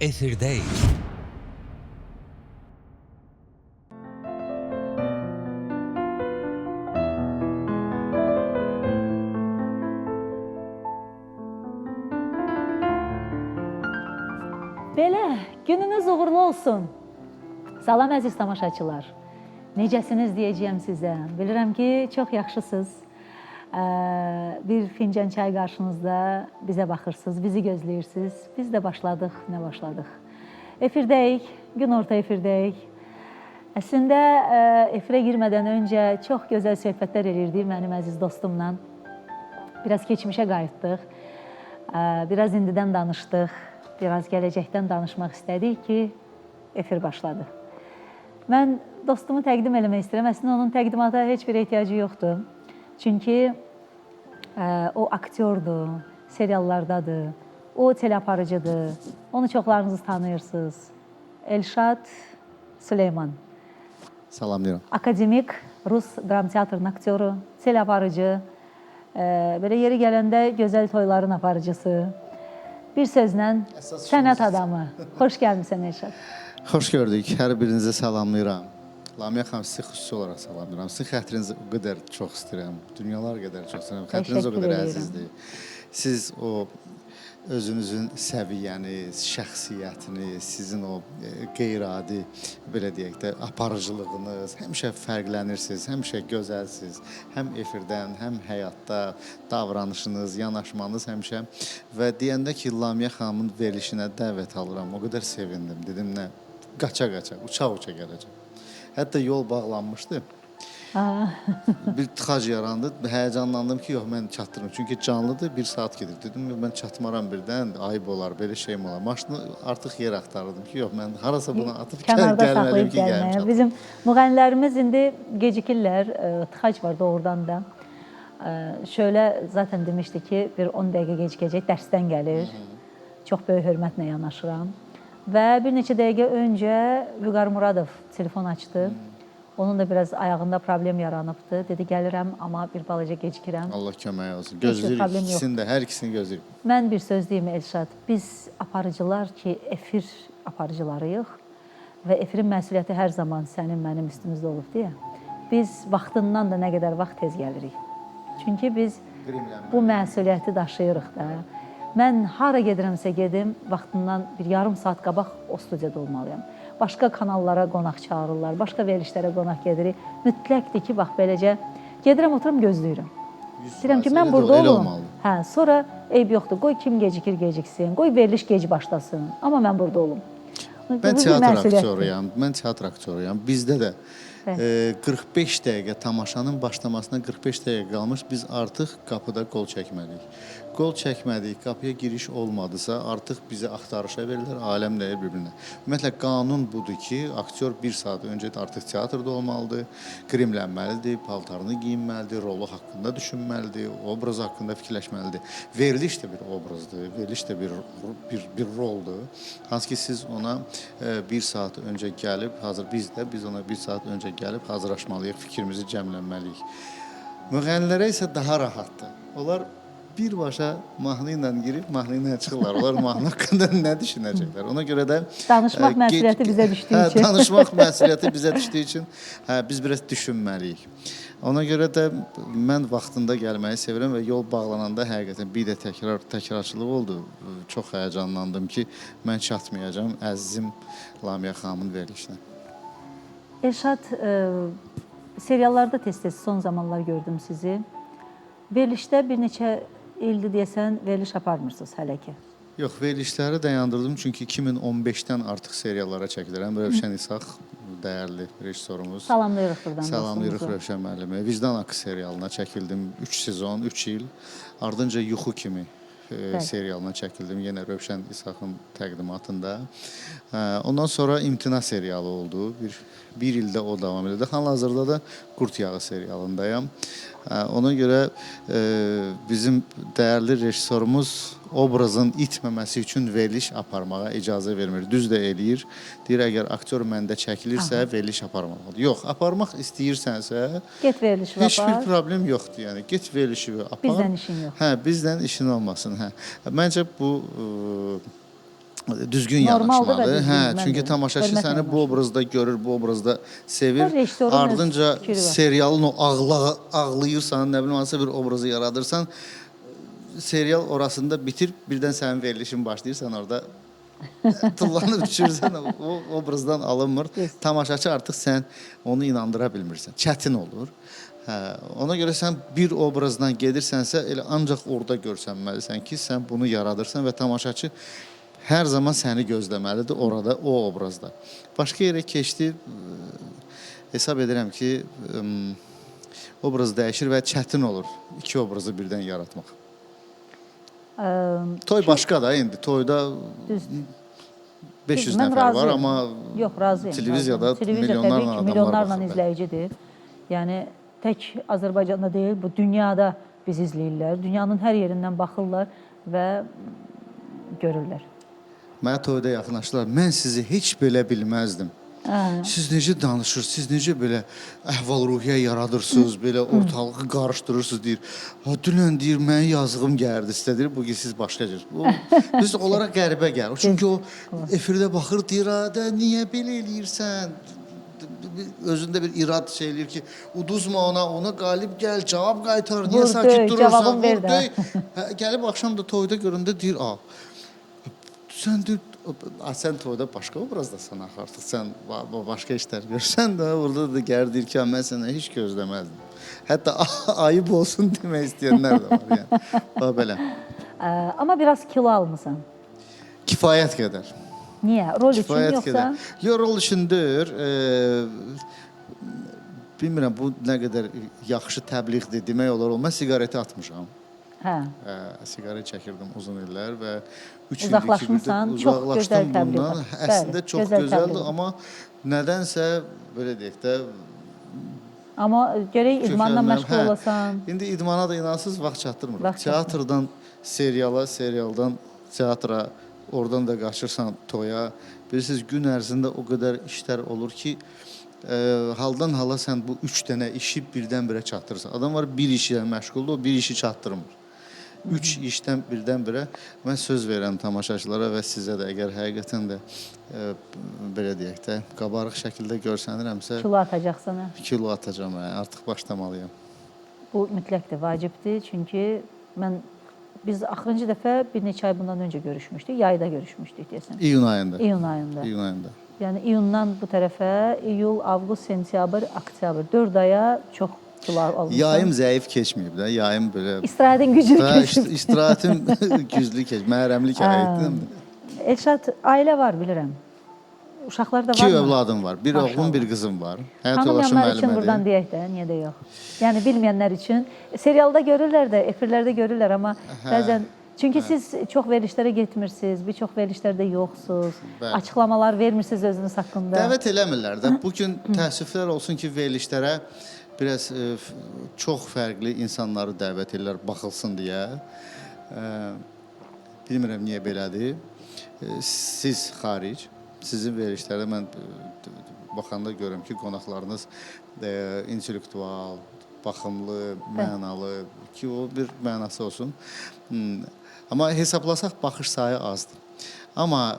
Efirdeyiz. Belə, gününüz uğurlu olsun. Salam əziz tamaşaçılar. Necəsiniz deyəcəyəm sizə. Bilirəm ki, çox yaxşısınız. Bir fincan çay qarşınızda bizə baxırsınız, bizi gözləyirsiniz. Biz də başladıq, nə başladıq? Efirdəyik, gün orta efirdəyik. Əslində, efirə girmədən öncə çox gözəl söhbətlər edirdik mənim əziz dostumla. Biraz keçmişə qayıtdıq, biraz indidən danışdıq, biraz gələcəkdən danışmaq istədik ki, efir başladı. Mən dostumu təqdim eləmək istəyirəm. Əslində, onun təqdimata heç bir ehtiyacı yoxdur. Çünki o aktyordur, seriallardadır, o teleaparıcıdır. Onu çoxlarınız tanıyırsınız. Elşad Süleyman. Salamlayıram. Akademik, Rus dram teatrının aktyoru, teleaparıcı, belə yeri gələndə gözəl toyların aparıcısı. Bir sözlə sənət adamı. Xoş gəlmişsən Elşad. Xoş gördük. Hər birinizi salamlayıram. Lamiyə xanım, sizi xüsusi olaraq salamlayıram. Sizin xətrinizi o qədər çox istəyirəm. Dünyalar qədər çox istəyirəm. Xətriniz o qədər əzizdir. Siz o özünüzün səviyyəniz, şəxsiyyətiniz, sizin o qeyri-adi, belə deyək də, aparıcılığınız, həmişə fərqlənirsiniz, həmişə gözəlsiniz. Həm efirdən, həm həyatda davranışınız, yanaşmanız həmişə. Və deyəndə ki, Lamiyə xanımın verilişinə dəvət alıram, o qədər sevindim. Dedim, nə, qaça-qaça, uça-uça gələcəm. Hətta yol bağlanmışdı. Bir tıxac yarandı. Həyəcanlandım ki, yox, mən çatdırım. Çünki canlıdır, 1 saat gedir. Dedim, mən çatmaram birdən, ayıb olar, belə şeyim olar. Maşını artıq yer axtarırdım ki, yox, mən harasa bunu atıb gəlməliyim ki, gəlim çatdım. Bizim müğənnilərimiz indi gecikirlər, tıxac var doğrudan da. Şöyle zaten demişdi ki, bir 10 dəqiqə gecikəcək, dərsdən gəlir. Çox böyük hörmətlə yanaşıram. Və bir neçə dəqiqə öncə Vüqar Muradov telefon açdı. Onun da biraz ayağında problem yaranıbdı. Dedi, gəlirəm, amma bir balaca gecikirəm. Allah kömək olsun. Gözləyirik, ikisini də, hər ikisini gözləyirik. Mən bir söz deyim Elşad. Biz aparıcılar ki, efir aparıcılarıyıq və efirin məsuliyyəti hər zaman sənin, mənim üstümüzdə olub deyə. Biz vaxtından da nə qədər vaxt tez gəlirik. Çünki biz bu məsuliyyəti daşıyırıq da. Mən hara gedirəmsə gedim, vaxtından bir yarım saat qabaq o studiyada olmalıyam. Başqa kanallara qonaq çağırırlar, başqa verilişlərə qonaq gedirik. Mütləqdir ki, bax beləcə gedirəm, oturum, gözləyirəm. Deyirəm ki, mən burada olum. Hə, sonra eyb yoxdur, qoy kim gecikir, geciksin, qoy veriliş gec başlasın, amma mən burada olum. Mən teatr aktyoruyam. Bizdə də 45 dəqiqə tamaşanın başlamasına 45 dəqiqə qalmış, biz artıq qapıda qol çəkməliyik. Qol çəkmədik, qapıya giriş olmadısa, artıq bizi axtarışa verirlər, aləm dəyir bir-birinə. Ümumiyyətlə, qanun budur ki, aktyor 1 saat öncə artıq teatrda olmalıdır, qrimlənməlidir, paltarını giyinməlidir, rolu haqqında düşünməlidir, obraz haqqında fikirləşməlidir. Veriliş də bir obrazdır, veriliş də bir roldur. Hansı ki, siz ona 1 saat öncə gəlib, biz ona 1 saat öncə gəlib hazırlaşmalıyıq, fikrimizi cəmlənməliyik. Müğənnilərə isə daha rahatdır. Onlar birbaşa mahnı ilə girib, mahnı ilə çıxırlar. Onlar mahnı haqqında nə düşünəcəklər? Ona görə də danışmaq məsuliyyəti bizə düşdüyü üçün. Danışmaq məsuliyyəti bizə düşdüyü üçün biz biraz düşünməliyik. Ona görə də mən vaxtında gəlməyi sevirəm və yol bağlananda həqiqətən bir də təkrarçılıq oldu. Çox həyəcanlandım ki, mən çatmayacağam əzizim Lamiyə xanımın verilişinə. Elşad, seriallarda tez-tez son zamanlar gördüm sizi. Verilişdə bir neçə ildir deyəsən, veriliş aparmırsınız hələ ki. Yox, verilişləri dayandırdım çünki 2015-dən artıq seriallara çəkilirəm. Rövşən İsaq, dəyərli rejissorumuz. Salamlayırıq buradan. Salamlayırıq Rövşən müəllimi. Vicdan Haqqı serialına çəkildim 3 sezon, 3 il. Ardınca Yuxu kimi serialına çəkildim, yenə Rövşən İsaqın təqdimatında. Ondan sonra İmtina serialı oldu. Bir ildə o davam edirdi. Hal-hazırda da Qurd Yağı serialındayam. Ona görə bizim dəyərli rejissorumuz obrazın itməməsi üçün veriliş aparmağa icazə vermir. Düz də eləyir. Deyir, əgər aktyor məndə çəkilirsə, veriliş aparmalıdır. Yox, aparmaq istəyirsənsə, get verilişi apar. Heç bir problem yoxdur. Yəni, get verilişi apar. Bizdən işin yox. Hə, bizdən işin olmasın. Hə. Məncə bu düzgün Normaldır və yanaşmalı. düzgün, Hə, mən çünki də tamaşaçı hörmətlə səni bu yanaşır. obrazda görür, bu obrazda sevir. Hər rejissorun öz Ardınca fikri var. serialın o ağlayırsan, nə bilim hansısa bir obrazı yaradırsan, serial orasında bitir, birdən sənin verilişin başlayırsan orada tullanıb düşürsən, o obrazdan alınmır. Yes. Tamaşaçı artıq sən onu inandıra bilmirsən. Çətin olur. Hə, ona görə sən bir obrazdan gedirsənsə, elə ancaq orada görsənməlisən ki, sən bunu yaradırsan və tamaşaçı hər zaman səni gözləməlidir orada, o obrazda. Başqa yerə keçdi, hesab edirəm ki, obraz dəyişir və çətin olur iki obrazı birdən yaratmaq. Toy başqa da indi, toyda Düzdür. 500 Mən nəfər var, razıyam. amma Yox, razıyam. televiziyada Televiziya milyonlarla təbii ki, adamlar milyonlarla baxır. izləyicidir. Yəni tək Azərbaycanda deyil, bu dünyada biz izləyirlər. Dünyanın hər yerindən baxırlar və görürlər. Mənə toyda yaxınlaşdılar. Mən sizi heç belə bilməzdim. Siz necə danışırsınız, siz necə belə əhval-ruhiyyə yaradırsınız, belə ortalığı qarışdırırsınız deyir. Ha, dünən deyir, mənim yazığım gəldi sizə deyir, bugün siz başqa cür. Biz onlara qəribə gəlir. Çünki o efirdə baxır, deyir, da niyə belə eləyirsən? Özündə bir irad şey eləyir ki, uduzma ona qalib gəl, cavab qaytar, niyə sakit durursan, vur, döy. Gəlib axşam da toyda göründə deyir, sən toyda başqa obrazdasan artıq, sən başqa işlər görsən də, orada da gəlir deyir ki, mən sənə heç gözləməzdim. Hətta ayıb olsun demək istəyənlər də var, yəni. Belə. Amma biraz kilo almısan. Kifayət qədər. Niyə? Rol üçün Kifayət yoxsa? qədər. Yox, rol üçündür. Bilmirəm, bu nə qədər yaxşı təbliğdir demək olar. Mən siqareti atmışam. Hə. Siqaret çəkirdim uzun illər və 3 Uzaqlaşmısan, çox gözəl təbliğ. Əslində çox gözəldir, amma nədənsə belə deyək də amma gərək idmanla məşğul olasan. İndi idmana da inansız vaxt çatdırmır. Vaxt Teatrdan seriala, serialdan teatra, oradan da qaçırsan toya. Bilirsiniz, gün ərzində o qədər işlər olur ki, haldan hala sən bu 3 dənə işi birdən-birə çatdırırsan. Adam var bir işlə məşğuldur, o bir işi çatdırmır. 3 işdən birdən-birə mən söz verirəm tamaşaçılara və sizə də əgər həqiqətən də belə deyək də qabarıq şəkildə görsənirəmsə Kilo atacaqsan. kilo atacağam, artıq başlamalıyam. Bu mütləqdir, vacibdir. Çünki biz axırıncı dəfə bir neçə ay bundan öncə görüşmüşdük. Yayda görüşmüşdük deyəsən. İyun ayında. İyun ayında. İyun ayında. Yəni iyundan bu tərəfə iyul, avqust, sentyabr, oktyabr 4 aya çox kilo almışsan. Yayım zəif keçməyib də. Yayım belə İstirahətin güclü keçib. İstirahətim güclü keçib. Məhrəmlik ayıdım. Elşad, ailə var bilirəm. Uşaqlar da var 2 mı? övladım var. Bir Maşallah. oğlum, bir qızım var. Həyat yoldaşım Tanımayanlar üçün buradan müəllimədir. deyək də, niyə də yox. Yəni bilməyənlər üçün serialda görürlər də, efirlərdə görürlər, amma bəzən çünki siz çox verilişlərə getmirsiniz, bir çox verilişlərdə yoxsuz, Bəli. açıqlamalar vermirsiniz özünüz haqqında. Dəvət eləmirlər də. Bu gün təəssüflər olsun ki, verilişlərə biraz çox fərqli insanları dəvət edirlər baxılsın deyə. Bilmirəm niyə belədir. Siz xaric, sizin verilişlərdə mən baxanda görürəm ki, qonaqlarınız intellektual, baxımlı, mənalı, ki o bir mənası olsun. Amma hesablasaq baxış sayı azdır. Amma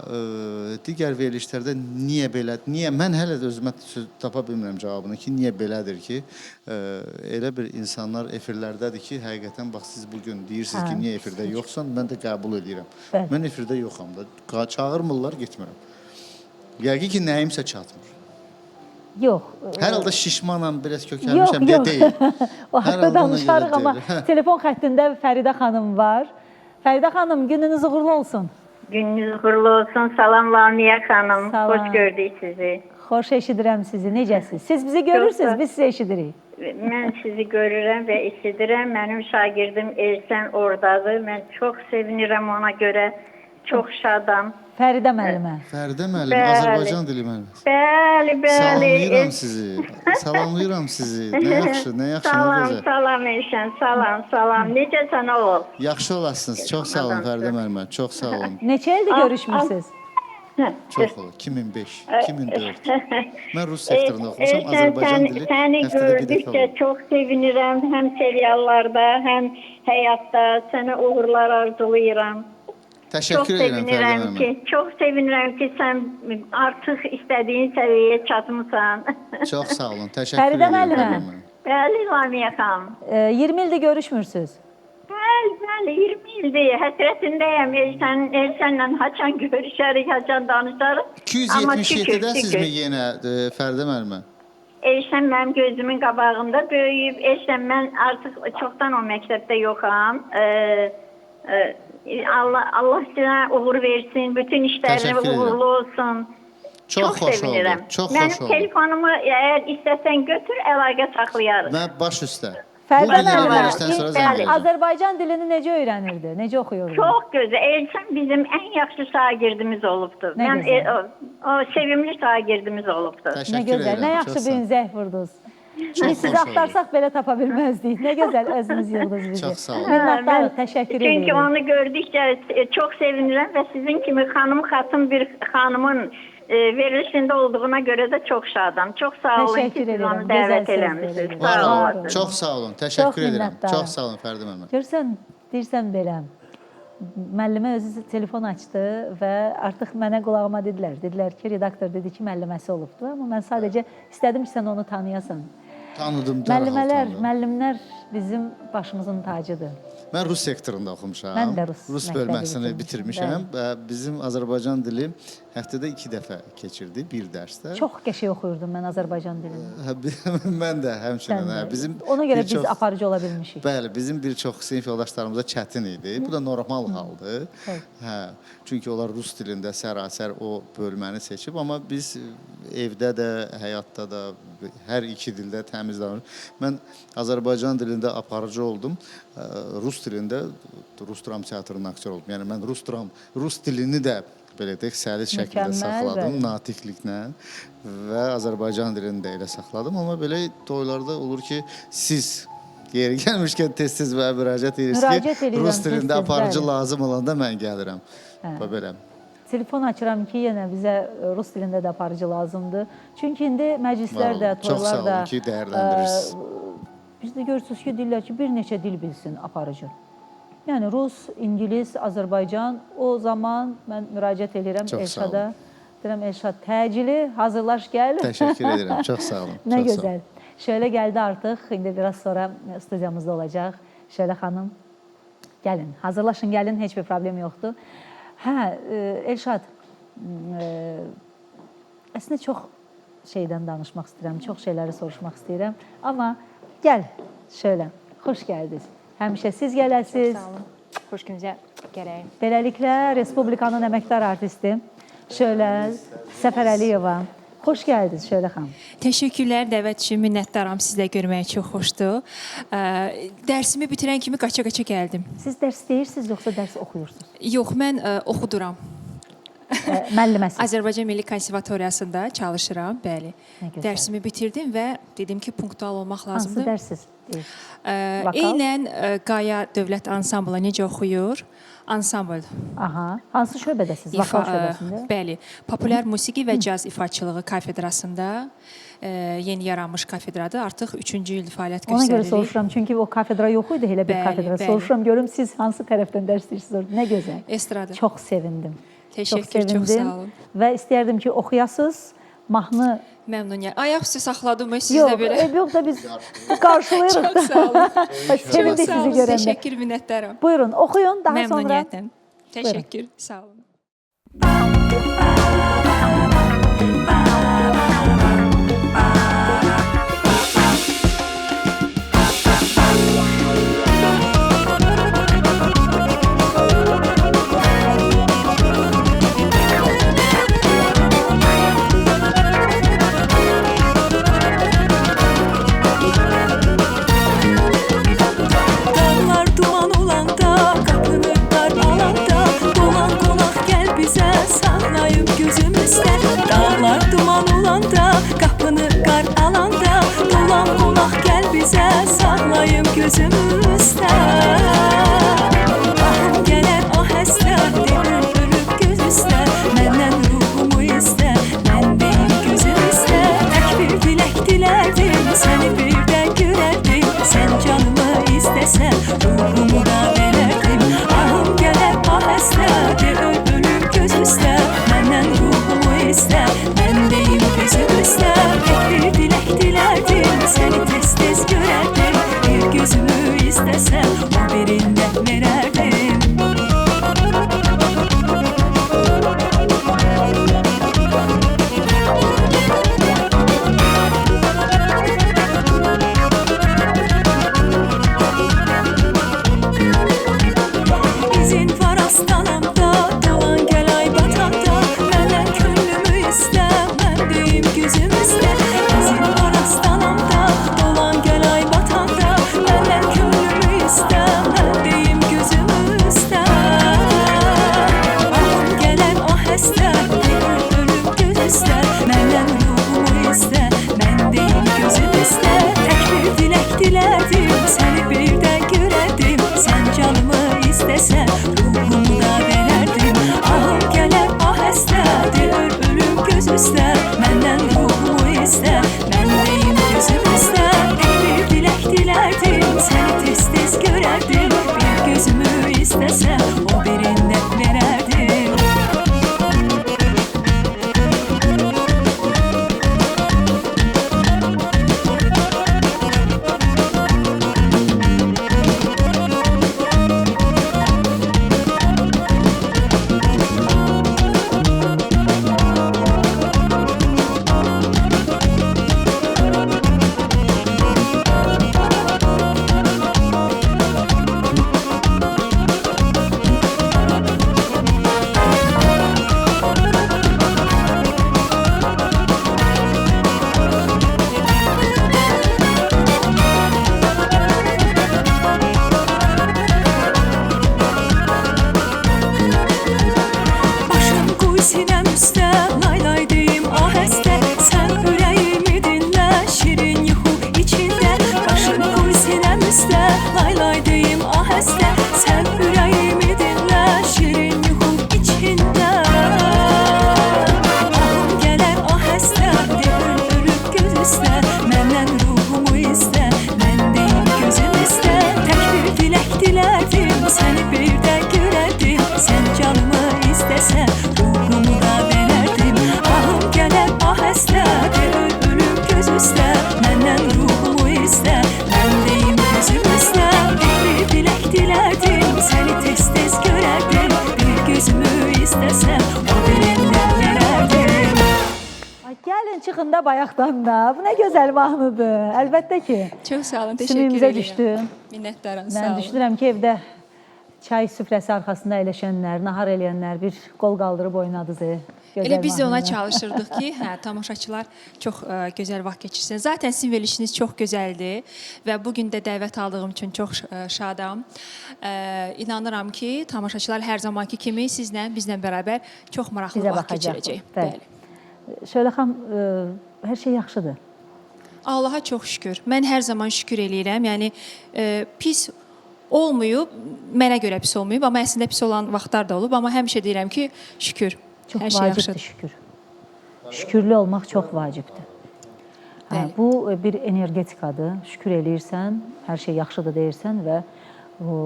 digər verilişlərdə niyə belə, mən hələ də özümə tapa bilmirəm cavabını ki, niyə belədir ki, elə bir insanlar efirlərdədir ki, həqiqətən bax siz bugün deyirsiniz ki, niyə efirdə yoxsan, mən də qəbul edirəm. Mən efirdə yoxam da, çağırmırlar, getmirəm. Yəqin ki, nəyimsə çatmır. Yox. Hər halda şişmanam, biraz kökəlmişəm deyə deyil. O haqda danışarıq, amma telefon xəttində Fəridə xanım var. Fəridə xanım, gününüz uğurlu olsun. Gününüz uğurlu olsun. Salam Lamiyə xanım. Salam. Xoş gördük sizi. Xoş eşidirəm sizi. Necəsiz? Siz bizi görürsünüz, biz sizi eşidirik. Mən sizi görürəm və eşidirəm. Mənim şagirdim Elsən ordadır. Mən çox sevinirəm ona görə. Çox şadam. Fəridə müəllimə. Fəridə müəllim, Azərbaycan dili müəllim. Bəli, bəli. Salamlayıram sizi. Salamlayıram sizi. Nə yaxşı, nə yaxşı, nə Salam, gözəl. salam Elşən. Salam, salam. Necəsən oğul? Yaxşı olasınız. Çox sağ olun Fəridə müəllimə. Çox sağ olun. Neçə ildir görüşmürsünüz? Çox olur. 2005, 2004. Mən rus sektorunda oxumuşam, Elşən, Azərbaycan dili səni həftədə bir dəfə gördükcə olur. çox sevinirəm. Həm seriallarda, həm həyatda. Sənə uğurlar arzulayıram. Təşəkkür edirəm Fəridə müəllimə. Çox sevinirəm ki, sən artıq istədiyin səviyyəyə çatmısan. Çox sağ olun. Təşəkkür Fəridə edirəm müəllimə. Fəridə müəllimə. Bəli, Lamiyə xanım. 20 ildir görüşmürsünüz. Bəli, 20 ildir. Həsrətindəyəm. Elsənlə haçan görüşərik, haçan danışarıq. 277-dəsizmi yenə Fəridə müəllimə? Elşən mənim gözümün qabağında böyüyüb. Elşən mən artıq çoxdan o məktəbdə yoxam. Allah sizə uğur versin. Bütün işləriniz uğurlu olsun. Çox xoş sevinirəm. oldu. Çox Mənim xoş oldu. telefonumu əgər istəsən götür, əlaqə saxlayarıq. Mən baş üstə. Fəridə Bugün müəllimə, verilişdən sonra zəng edəcəm. Azərbaycan dilini necə öyrənirdi? Necə oxuyurdu? Çox gözəl. Elçin bizim ən yaxşı şagirdimiz olubdu. Nə Mən gözəl. o sevimli şagirdimiz olubdu. Nə Təşəkkür gözəl, edirəm. nə Çox yaxşı sağ bir olun. zəh vurdunuz. Çox Biz sizi xoş oldu. axtarsaq belə tapa bilməzdik. Nə gözəl özünüz yığdınız bizi. Çox sağ olun. Minnətdarıq, təşəkkür Çünki edirik. onu gördükcə çox sevinirəm və sizin kimi xatın bir xanımın verilişində olduğuna görə də çox şadam. Çox sağ olun ki, Təşəkkür siz edirəm. onu Gözəl dəvət söz eləmisiniz. veririk. Var Sağ olun. olun. Çox sağ olun. Təşəkkür Çox edirəm. minnətdaram. Çox sağ olun Fəridə müəllimə. Görsən, deyirsən belə, müəllimə özü telefon açdı və artıq mənə qulağıma dedilər. Dedilər ki, redaktor dedi ki, müəlliməsi olubdu. Amma mən sadəcə istədim ki, sən onu tanıyasan. Tanıdım, dərhal Müəllimələr, tanıdım. müəllimlər bizim başımızın tacıdır. Mən Rus sektorunda oxumuşam. Mən də Rus Rus məktəbi bölməsini bitirmişəm. bitirmişəm və bizim Azərbaycan dili həftədə 2 dəfə keçirdi, bir dərsdə. Çox qəşəng oxuyurdum mən Azərbaycan dilini. Mən də həmçinin. Sən də. Bizim Ona görə bir biz çox- aparıcı ola bilmişik. Bəli, bizim bir çox sinif yoldaşlarımıza çətin idi. Bu da normal haldır. Evet. Hə, çünki onlar rus dilində sərasər o bölməni seçib, amma biz evdə də, həyatda da hər iki dildə təmiz danışırıq. Mən Azərbaycan dilində aparıcı oldum. Rus dilində Rus dram teatrının aktyoru oldum. Yəni mən Rus dilini də belə deyək, səlis şəkildə Mükəmməl, saxladım, bəli. natiqliklə və Azərbaycan dilini də elə saxladım. Amma belə toylarda olur ki, siz yeri gəlmişkən tez-tez və müraciət edirsiniz Müraciət ki, edirəm Rus dilində tez-tez, aparıcı bəli. lazım olanda mən gəlirəm. Və belə. Telefon açıram ki, yenə bizə Rus dilində də aparıcı lazımdır. Çünki indi məclislərdə, Çox sağ toylarda olun ki, dəyərləndirirsiniz. bizdə görürsünüz ki, deyirlər ki, bir neçə dil bilsin aparıcı. Yəni Rus, İngilis, Azərbaycan o zaman mən müraciət edirəm Çox sağ Elşada. Deyirəm Elşad, təcili hazırlaş gəl. Təşəkkür edirəm. Çox sağ olun. Nə Çox sağ olun. gözəl. Şöyle gəldi artıq. İndi biraz sonra studiyamızda olacaq. Şöyle xanım, gəlin. Hazırlaşın, gəlin. Heç bir problem yoxdur. Hə, Elşad, əslində çox şeydən danışmaq istəyirəm. Çox şeyləri soruşmaq istəyirəm. Amma gəl, şöyle. Xoş gəldiniz. Həmişə siz gələsiniz. Sağ olun. Xoş gününüzə gərək. Beləliklə, Respublikanın əməkdar artisti Şölə Səfər Əliyeva. Xoş gəldiniz Şölə xanım. Təşəkkürlər dəvət üçün, minnətdaram sizlə görməyə çox xoşdur. Dərsimi bitirən kimi qaça-qaça gəldim. Siz dərs deyirsiniz yoxsa dərs oxuyursunuz? Yox, mən oxuduram. Müəlliməsiz. Azərbaycan Milli Konservatoriyasında çalışıram, bəli. Nə gözəl. Dərsimi bitirdim və dedim ki, punktual olmaq Hansı lazımdır. dərssiz? Vokal? Eynən Qaya Dövlət Ansamblı necə oxuyur? Ansambl. Aha. Hansı şöbədəsiz? Vokal şöbəsində? Bəli, populyar musiqi və caz ifaçılığı kafedrasında yeni yaranmış kafedradır. Artıq 3-cü il fəaliyyət Ona görə göstəririk. soruşuram, çünki o kafedra yox idi, elə bir Bəli, kafedra. bəli. Soruşuram, görüm siz hansı tərəfdən dərs deyirsiniz orada. Nə gözəl. Estrada. Çox sevindim. Təşəkkür, çox sağ olun. Və istəyərdim ki, oxuyasınız. Mahnı Məmnuniyyət. Ayaq üstü saxladım siz yox, də belə. yox da biz qarşılayırıq da. Çox sağ olun. Sevindik Çox sağ sizi olun. görəndə. Təşəkkür, minnətdaram. Buyurun, oxuyun, daha sonra Məmnuniyyətlə. Təşəkkür, sağ olun. Dağlar duman olanda, qapını dar alanda, dolan qonaq gəl bizə, saxlayıb gözümüzdə. Dağlar duman olanda, qapını qar alanda, dolan qonaq gəl bizə, saxlayıb gözümüzdə. Ahım gələr ah həstə, demir ölüb göz üstə, məndən ruhumu istə, mən deyim gözüm istə. Tək bir dilək dilərdim, səni birdən görərdim, sən canımı istəsən, ruhumu da verərdim. Ahım gələr ah həstə, Məndən ruhumu istə, mən deyim gözüm istə. Tək bir dilək dilərdim, səni bir də görərdim. Sən canımı istəsən, ruhumu da verərdim. Ahım gələr ah əslə, de ölüm göz üstə. Məndən ruhumu istə, mən deyim gözüm istə. Tək bir dilək dilərdim, səni tez-tez görərdim. Bir gözümü istəsəm, o dilimdən verərdim. Ay, gəlin çıxın da bayaqdan da. Bu nə gözəl mahnıdır. Əlbəttə ki. Çox sağ olun, təşəkkür Sümüyümüzə edirəm. düşdü. Minnətdaram, sağ Mən olun. düşünürəm ki, evdə çay süfrəsi arxasında əyləşənlər, nahar eləyənlər bir qol qaldırıb oynadığı. Elə biz də ona çalışırdıq ki, hə, tamaşaçılar çox gözəl vaxt keçirsin. Zaten sizin verilişiniz çox gözəldir və bu gün də dəvət aldığım üçün çox şadam. İnanıram ki, tamaşaçılar hər zamanki kimi sizlə, bizlə bərabər çox maraqlı Bizə vaxt baxacaq. keçirəcək. Bəli. Şöyle xan, hər şey yaxşıdır. Allaha çox şükür. Mən hər zaman şükür eləyirəm. Yəni pis olmayıb, mənə görə pis olmayıb, amma əslində pis olan vaxtlar da olub, amma həmişə deyirəm ki, şükür. Çox Hər şey vacibdir yaxşıdır. şükür. Şükürlü olmaq çox vacibdir. Hə, Bəli. bu bir energetikadır. Şükür eləyirsən, hər şey yaxşıdır deyirsən və o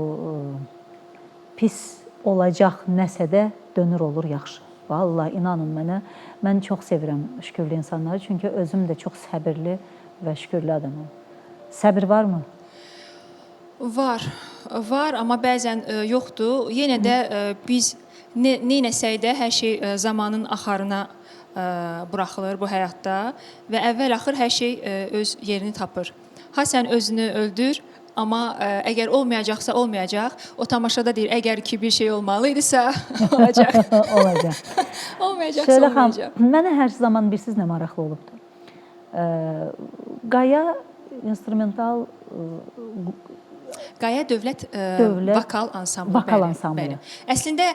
pis olacaq nəsə də dönür olur yaxşı. Vallahi inanın mənə, mən çox sevirəm şükürlü insanları, çünki özüm də çox səbirli və şükürlü adamam. Səbir varmı? Var, amma bəzən yoxdur. Yenə də biz neynəsək də hər şey zamanın axarına buraxılır bu həyatda və əvvəl-axır hər şey öz yerini tapır. Ha sən özünü öldür, amma əgər olmayacaqsa olmayacaq. O tamaşada deyir, əgər ki bir şey olmalıydısa olacaq. Olacaq. Olmayacaqsa Şöyle xan, olmayacaq. mənə hər zaman birsiz nə maraqlı olubdur. Qaya instrumental Qaya Dövlət Vokal Ansamblı. Vokal bəli, ansamblı. bəli. Əslində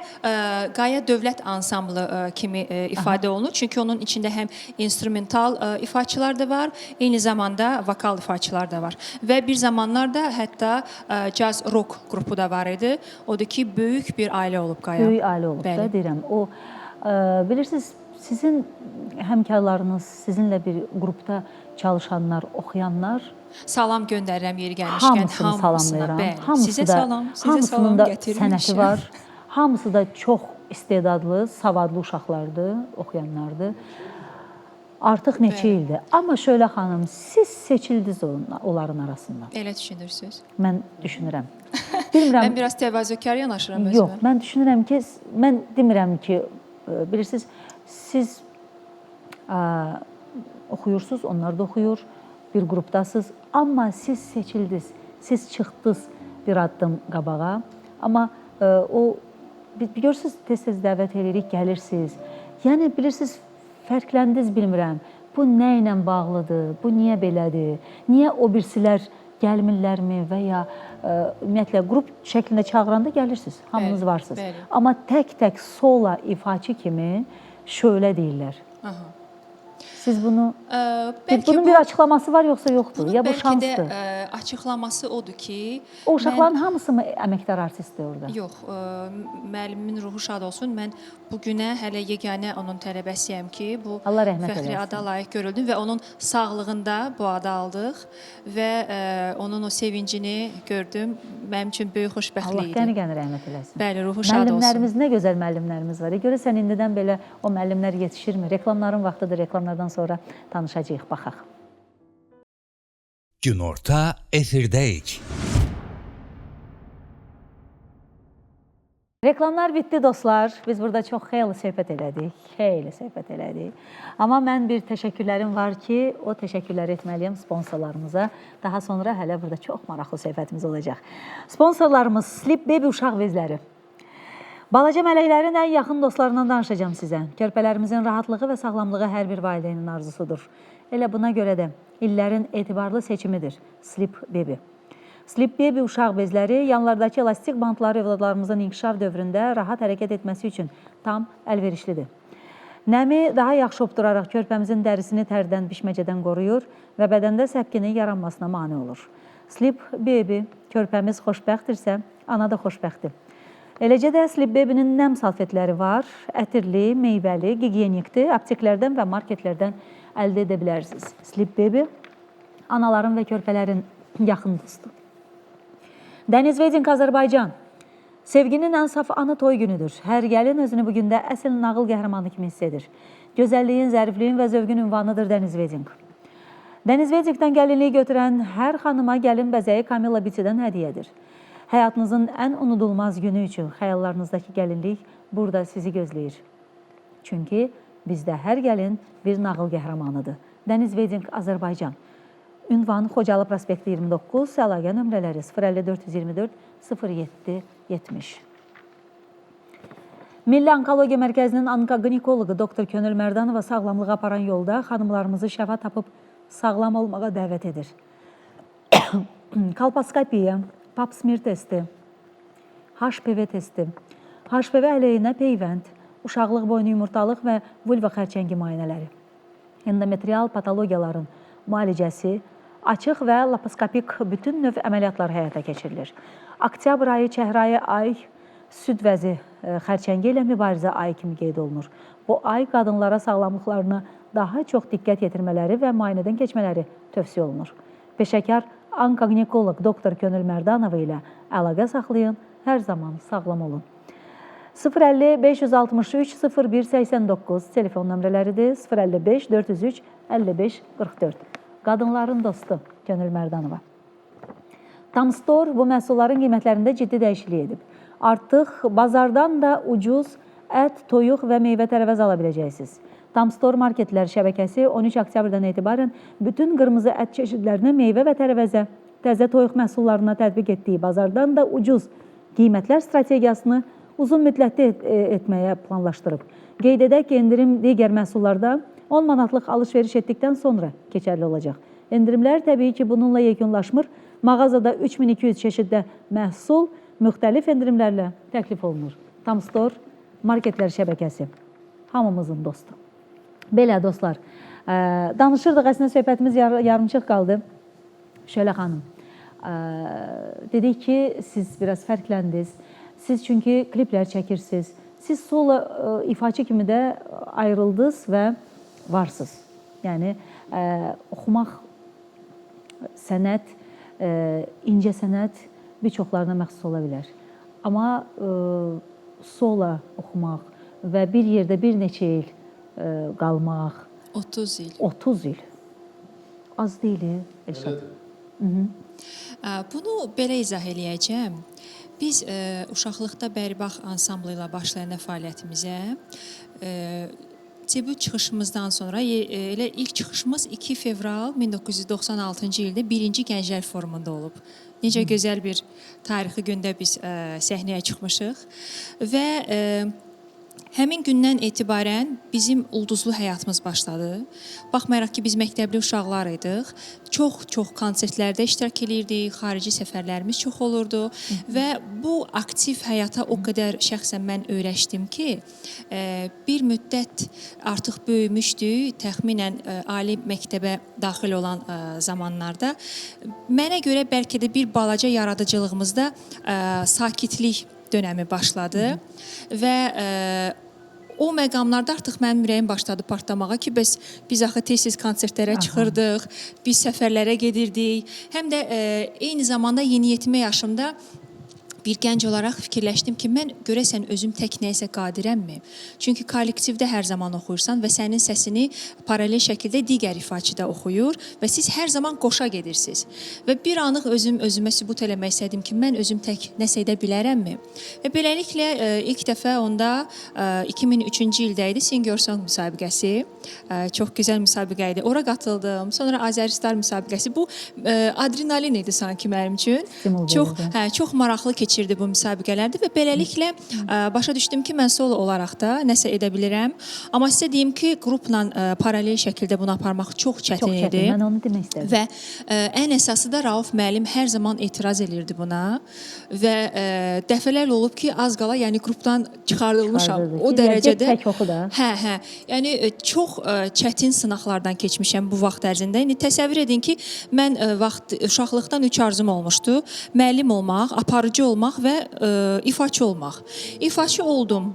Qaya Dövlət Ansamblı kimi ifadə olunur. Çünki onun içində həm instrumental ifaçılar da var, eyni zamanda vokal ifaçılar da var. Və bir zamanlar da hətta caz rock qrupu da var idi. Odur ki, böyük bir ailə olub Qaya. böyük ailə olub da Bəli. deyirəm. O bilirsiniz, sizin həmkarlarınız, sizinlə bir qrupda çalışanlar, oxuyanlar Salam göndərirəm yeri gəlmişkən hamısını salamlayıram. Bəli. Hamısı Sizə da, salam, sizə hamısının salam da gətirmişəm. sənəti var. Hamısı da çox istedadlı, savadlı uşaqlardır, oxuyanlardır. Artıq neçə ildir. Amma şöyle xanım, siz seçildiniz onların arasında. Elə düşünürsüz. Mən düşünürəm. Bilmirəm. Mən biraz təvazökar yanaşıram özümə. Yox, mən düşünürəm ki, mən demirəm ki, bilirsiniz, siz oxuyursunuz, onlar da oxuyur, bir qrupdasınız, amma siz seçildiniz, siz çıxdınız bir addım qabağa. Amma o, görürsünüz, tez-tez dəvət edirik, gəlirsiniz. Yəni, bilirsiniz, fərqləndiniz, bilmirəm, bu nə ilə bağlıdır, bu niyə belədir, niyə o birisilər gəlmirlərmi və ya ümumiyyətlə qrup şəklində çağıranda gəlirsiniz, hamınız Bəli, varsınız. bəli. Amma tək-tək sola ifaçı kimi şöyle deyirlər. Aha. Siz bunu, Bəlkə bunun bir açıqlaması var yoxsa yoxdur? bunun Ya bu bəlkə şansdır? də açıqlaması odur ki, O uşaqların hamısı mı əməkdar artistdir orada? yox, müəllimin ruhu şad olsun. Mən bu günə hələ yeganə onun tələbəsiyəm ki, bu Allah rəhmət fəxri eləsin. ada layiq görüldüm və onun sağlığında bu adı aldıq və onun o sevincini gördüm. Mənim üçün böyük Allah xoşbəxtlik idi. qəni-qəni rəhmət eləsin. Bəli, ruhu şad olsun. Müəllimlərimiz, nə gözəl müəllimlərimiz var. Görürsən, indidən belə o müəllimlər yetişirmi? Reklamların vaxtıdır, reklamlardan sonra tanışacağıq, baxaq. Günorta efirdəyik. Reklamlar bitdi dostlar. Biz burada çox xeyli söhbət elədik. Amma mən bir təşəkkürlərim var ki, o təşəkkürləri etməliyəm sponsorlarımıza. Daha sonra hələ burada çox maraqlı söhbətimiz olacaq. Sponsorlarımız Sleep Baby uşaq bezləri. Balaca mələklərin ən yaxın dostlarından danışacağım sizə. Körpələrimizin rahatlığı və sağlamlığı hər bir valideynin arzusudur. Elə buna görə də illərin etibarlı seçimidir Sleep Baby. Sleep Baby uşaq bezləri yanlardakı elastik bantları övladlarımızın inkişaf dövründə rahat hərəkət etməsi üçün tam əlverişlidir. Nəmi daha yaxşı obduraraq körpəmizin dərisini tərdən, bişməcədən qoruyur və bədəndə səpkinin yaranmasına mane olur. Sleep Baby, körpəmiz xoşbəxtdirsə, ana da xoşbəxtdir. Eləcə də Sleep Baby-nin nəm salfetləri var, ətirli, meyvəli, gigiyenikdir, apteklərdən və marketlərdən əldə edə bilərsiniz. Sleep Baby anaların və körpələrin yaxın dostu. Dəniz Wedding Azərbaycan. Sevginin ən saf anı toy günüdür. Hər gəlin özünü bu gündə əsl nağıl qəhrəmanı kimi hiss edir. Gözəlliyin, zərifliyin və zövqün ünvanıdır Dəniz Wedding. Dəniz Weddingdən gəlinliyi götürən hər xanıma gəlin bəzəyi Camilla Beauty-dən hədiyyədir. Həyatınızın ən unudulmaz günü üçün xəyallarınızdakı gəlinlik burada sizi gözləyir. Çünki bizdə hər gəlin bir nağıl qəhrəmanıdır. Dəniz Wedding Azərbaycan. Ünvan Xocalı prospekti 29, əlaqə nömrələri 05424 0770. Milli Onkologiya Mərkəzinin onkoqinekoloqu Dr. Könül Mərdanova sağlamlığa aparan yolda xanımlarımızı şəfa tapıb sağlam olmağa dəvət edir. Kolposkopiya, pap smear testi, HPV testi, HPV əleyhinə peyvənd, uşaqlıq boynu yumurtalıq və vulva xərçəngi müayinələri, endometrial patologiyaların müalicəsi, açıq və laparoskopik bütün növ əməliyyatlar həyata keçirilir. Oktyabr ayı, çəhrayı ay, süd vəzi xərçəngi ilə mübarizə ayı kimi qeyd olunur. Bu ay qadınlara sağlamlıqlarına daha çox diqqət yetirmələri və müayinədən keçmələri tövsiyə olunur. Peşəkar onkoqinekoloq Dr. Könül Mərdanova ilə əlaqə saxlayın, hər zaman sağlam olun. 050 563 0189 telefon nömrələridir. 055 403 55 44. Qadınların dostu Könül Mərdanova. Tamstor bu məhsulların qiymətlərində ciddi dəyişiklik edib. Artıq bazardan da ucuz ət, toyuq və meyvə tərəvəz ala biləcəksiniz. Tamstor marketlər şəbəkəsi 13 oktyabrdan etibarən bütün qırmızı ət çeşidlərinə, meyvə və tərəvəzə, təzə toyuq məhsullarına tətbiq etdiyi bazardan da ucuz qiymətlər strategiyasını uzun müddətli etməyə planlaşdırıb. Qeyd edək ki, endirim digər məhsullarda 10 manatlıq alış-veriş etdikdən sonra keçərli olacaq. Endirimlər təbii ki, bununla yekunlaşmır. Mağazada 3200 çeşiddə məhsul müxtəlif endirimlərlə təklif olunur. Tamstor marketlər şəbəkəsi hamımızın dostu. Belə dostlar, danışırdıq, əslində söhbətimiz yarımçıq qaldı. Şölə xanım, dedik ki, siz biraz fərqləndiniz. Siz çünki kliplər çəkirsiniz. Siz solo ifaçı kimi də ayrıldınız və varsınız. Yəni, oxumaq, sənət, incə sənət bir çoxlarına məxsus ola bilər. Amma solo oxumaq və bir yerdə bir neçə il qalmaq. 30 il. 30 il. Az deyil, Elşad. Bunu belə izah eləyəcəm. Biz uşaqlıqda Bəribax ansamblı ilə başlayan fəaliyyətimizə debüt çıxışımızdan sonra elə ilk çıxışımız 2 fevral 1996-cı ildə 1-ci Gənclər Forumunda olub. Necə gözəl bir tarixi gündə biz səhnəyə çıxmışıq və həmin gündən etibarən bizim ulduzlu həyatımız başladı. Baxmayaraq ki, biz məktəbli uşaqlar idik. Çox konsertlərdə iştirak edirdik, xarici səfərlərimiz çox olurdu və bu aktiv həyata o qədər şəxsən mən öyrəşdim ki, bir müddət artıq böyümüşdük, təxminən ali məktəbə daxil olan zamanlarda. Mənə görə bəlkə də bir balaca yaradıcılığımızda sakitlik dönəmi başladı və o məqamlarda artıq mənim ürəyim başladı partlamağa ki, biz axı tez-tez konsertlərə çıxırdıq, biz səfərlərə gedirdik. Həm də eyni zamanda yeniyetmə yaşımda bir gənc olaraq fikirləşdim ki, mən görəsən özüm tək nəyəsə qadirəmmi? Çünki kollektivdə hər zaman oxuyursan və sənin səsini paralel şəkildə digər ifaçıda oxuyur və siz hər zaman qoşa gedirsiniz. Və bir anlıq özümə sübut eləmək istədim ki, mən özüm tək nəsə edə bilərəmmi? Və beləliklə ilk dəfə onda 2003-cü ildə idi Sing-Your-Song müsabiqəsi. Çox gözəl müsabiqə idi. Ora qatıldım. Sonra Azəristar müsabiqəsi. Bu adrenalin idi sanki mənim üçün. Çox maraqlı keçirdi bu müsabiqələrdə və beləliklə başa düşdüm ki, mən solo olaraq da nəsə edə bilirəm. Amma sizə deyim ki, qrupla paralel şəkildə bunu aparmaq çox çətin idi. Çox çətin, mən onu demək istədim. Və ən əsası da Rauf müəllim hər zaman etiraz edirdi buna və dəfələrlə olub ki, az qala yəni qrupdan çıxardılmışam. O dərəcədə. Tək oxu da. Hə. Yəni çox çətin sınaqlardan keçmişəm bu vaxt ərzində. İndi təsəvvür edin ki, mən uşaqlıqdan 3 arzum olmuşdu. Müəllim olmaq, aparıcı olmaq olmaq və ifaçı olmaq. İfaçı oldum.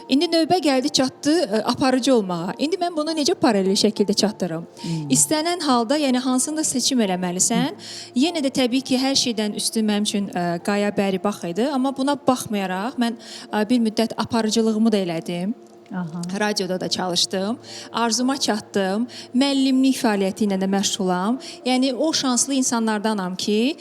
İndi növbə gəldi çatdı aparıcı olmağa. İndi mən bunu necə paralel şəkildə çatdırım? İstənilən halda, yəni hansında seçim eləməlisən. Yenə də təbii ki, hər şeydən üstün mənim üçün Qaya Bəribax idi, amma buna baxmayaraq mən bir müddət aparıcılığımı da elədim. Aha. Radioda da çalışdım, arzuma çatdım, müəllimlik fəaliyyəti ilə də məşğulam. Yəni o şanslı insanlardanam ki,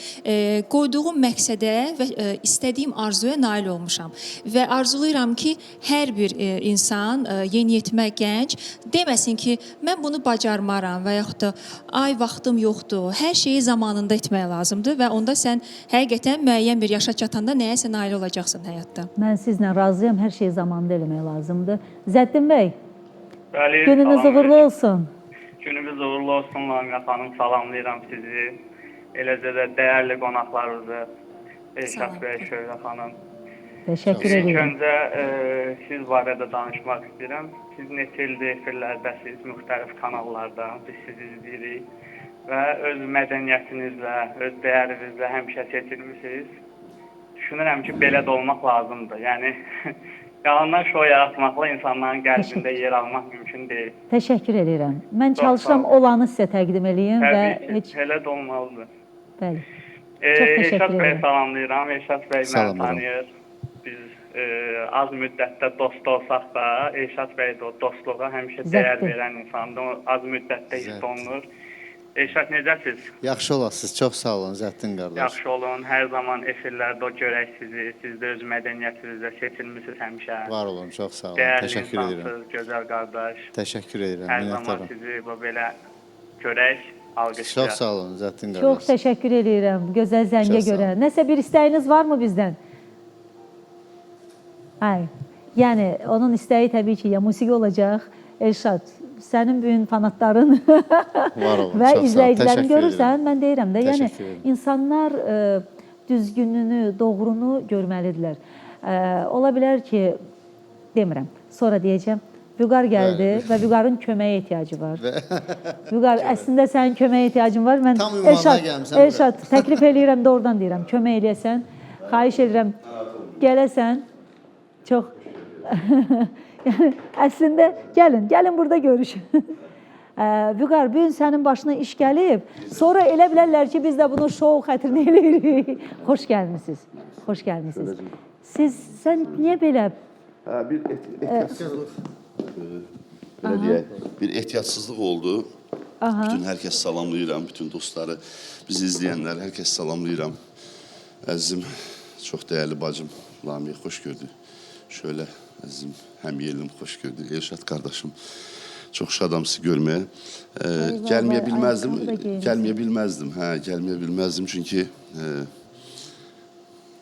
qoyduğum məqsədə və istədiyim arzuya nail olmuşam. Və arzulayıram ki, hər bir insan, yeniyetmə gənc deməsin ki, mən bunu bacarmaram və yaxud da ay vaxtım yoxdur. Hər şeyi zamanında etmək lazımdır və onda sən həqiqətən müəyyən bir yaşa çatanda nəyəsə nail olacaqsan həyatda. Mən sizlə razıyam, hər şeyi zamanında eləmək lazımdır. Zəddin bəy, Bəli, gününüz salam. uğurlu olsun. Gününüz uğurlu olsun Lamiyə xanım. Salamlayıram sizi. Eləcə də dəyərli qonaqlarınızı, Elşad bəy, Şöhrə xanım. Təşəkkür İlk edirəm. öncə siz barədə danışmaq istəyirəm. Siz neçə ildir efirlərdəsiz, müxtəlif kanallarda. Biz sizi izləyirik və öz mədəniyyətinizlə, öz dəyərinizlə həmişə seçilmisiniz. Düşünürəm ki, belə də olmaq lazımdır. Yəni yalandan şou yaratmaqla insanların qəlbində yer almaq mümkün deyil. Təşəkkür edirəm. Mən Çox çalışıram sağ olun. olanı sizə təqdim eləyim və Təbii ki, elə də olmalıdır. bəli. Çox təşəkkür Elşad bəy edirəm. salamlayıram. Elşad bəy məni Salamlayıram. tanıyır. Biz az müddətdə dost olsaq da, Elşad bəy də o dostluğa həmişə dəyər Zəbdir. verən insandır. O az müddətdə hiss Zəbdir. olunur. Elşad necəsiz? Yaxşı olasınız. Çox sağ olun Zəddin qardaş. Yaxşı olun. Hər zaman efirlərdə o görək sizi. Siz də öz mədəniyyətinizlə seçilmisiniz həmişə. Var olun. Çox sağ olun. Dəyərli Təşəkkür edirəm. insansınız, gözəl qardaş. Təşəkkür edirəm. Hər zaman Minnətdaram. sizi bu belə görək, alqışlayaq. Çox sağ olun Zəddin qardaş. Çox təşəkkür edirəm gözəl zəngə Çox sağ görə. olun. Nəsə bir istəyiniz varmı bizdən? Ay, yəni onun istəyi təbii ki, ya musiqi olacaq. Elşad, sənin böyük fanatların Var olun. və Çox sağ ol. izləyicilərin Təşəkkür görürsən, mən deyirəm də, yəni Təşəkkür edirəm. insanlar düzgününü, doğrunu görməlidirlər. Ola bilər ki, demirəm, sonra deyəcəm, Vüqar gəldi və Vüqarın köməyə ehtiyacı var. Vüqar, əslində sənin köməyə ehtiyacın var. Mən Tam ünvanına gəlmişsən, Vüqar. Elşad, təklif eləyirəm, doğrudan deyirəm, kömək eləyəsən, xahiş edirəm, gələsən. Çox, yəni əslində gəlin burada görüşün. Vüqar, bu gün sənin başına iş gəlib, sonra elə bilərlər ki, biz də bunu şou xətrinə eləyirik. Xoş gəlmisiniz, xoş gəlmisiniz. Sən niyə belə? Bir ehtiyatsızlıq, belə deyək, bir ehtiyatsızlıq oldu. Bütün hər kəs salamlayıram, bütün dostları, bizi izləyənlər, hər kəs salamlayıram. Əzizim, çox dəyərli bacım, Lamiyə xoş gördük. Şöyle əzizim, həm yerim xoş gördük. Elşad qardaşım, çox şadam sizi görməyə. Gəlməyə bilməzdim, çünki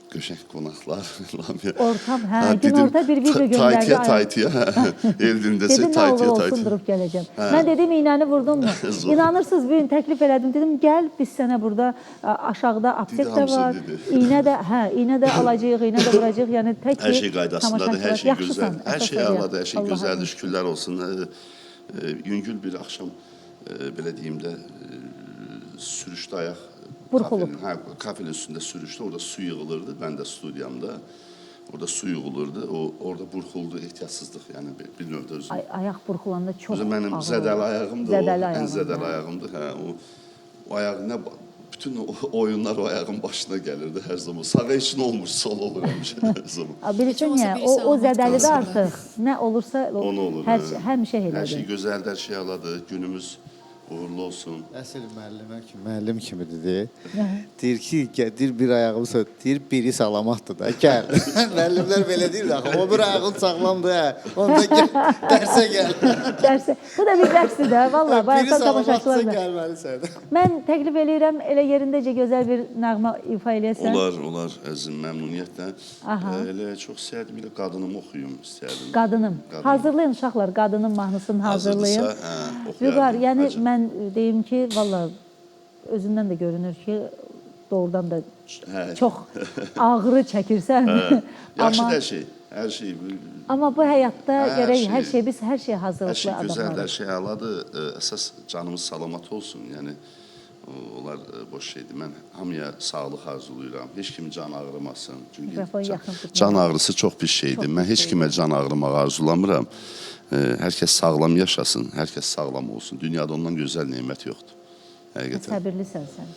qəşəng qonaqlar, Lamiyə. Ortam, günorta bir video göndərdi. Taytiya, eldindəsə dedim, taytiya. Dedim, nə olsun durub gələcəm. Mən dedim, iynəni vurdum mu? İnanırsınız, bir gün təklif elədim. Dedim, gəl, biz sənə burada aşağıda aptek də var. İynə də alacağıq, iynə də vuracaq. Yəni, tək Hər şey qaydasındadır, hər şey gözəl. Hər şey ağladı, hər şey gözəldir, şükürlər olsun. Yüngül bir axşam, belə deyim də, sürüşdə ayaq. Burxulub. Kafenin üstündə sürüşdü, orada su yığılırdı, mən də studiyamda. Orada su yığılırdı, orada burxuldu, ehtiyatsızlıq, yəni bir növdə özüm. Ayaq burxulanda çox ağır. Mənim zədəli ayağımdır, ən zədəli ayağımdır. O ayaq, bütün oyunlar o ayağın başına gəlirdi hər zaman. Sağa için olmuş, sol olur həmişə hər zaman. Bilirsən, o zədəlidə artıq nə olursa, həmişə elədir. Hər şey gözəldir, hər şey aladır, günümüz uğurlu olsun. Əsl müəllim kimi dedi. Deyir ki, deyir bir ayağımsa, deyir biri salamatdır da, gəl. Müəllimlər belə deyir axı, o bir ayağın sağlamdır, onda gəl, dərsə gəl. Bu da bir dərsdir də, valla, Biri bayaqdan salamatsa tamaşaçılar da. gəlməlisən. Mən təklif eləyirəm, elə yerindəcə gözəl bir nəğmə ifa eləyəsən. Olar, əzizim, məmnuniyyətlə. Elə çox istəyərdim, elə qadınımı oxuyum istəyərdim. Qadınım. Hazırlayın uşaqlar, qadının mahnısını hazırlayın. Vüqar, yəni mən deyim ki, valla özündən də görünür ki, doğrudan da çox ağrı çəkirsən. Yaxşıdır hər şey. Amma bu həyatda gərək hər şey, biz hər şey hazırlıqlı Hər şey gözəldir, adamlarıq. hər şey əladır. Əsas canımız salamat olsun. Yəni, onlar boş şeydir. Mən hamıya sağlıq arzulayıram. Heç kimin can ağrımasın. Çünki Mikrofonu yaxın tutma. can ağrısı çox pis şeydir. Mən heç kimə can ağrımağı arzulamıram. Hər kəs sağlam yaşasın, hər kəs sağlam olsun. Dünyada ondan gözəl nemət yoxdur. Həqiqətən. Səbirlisən sən.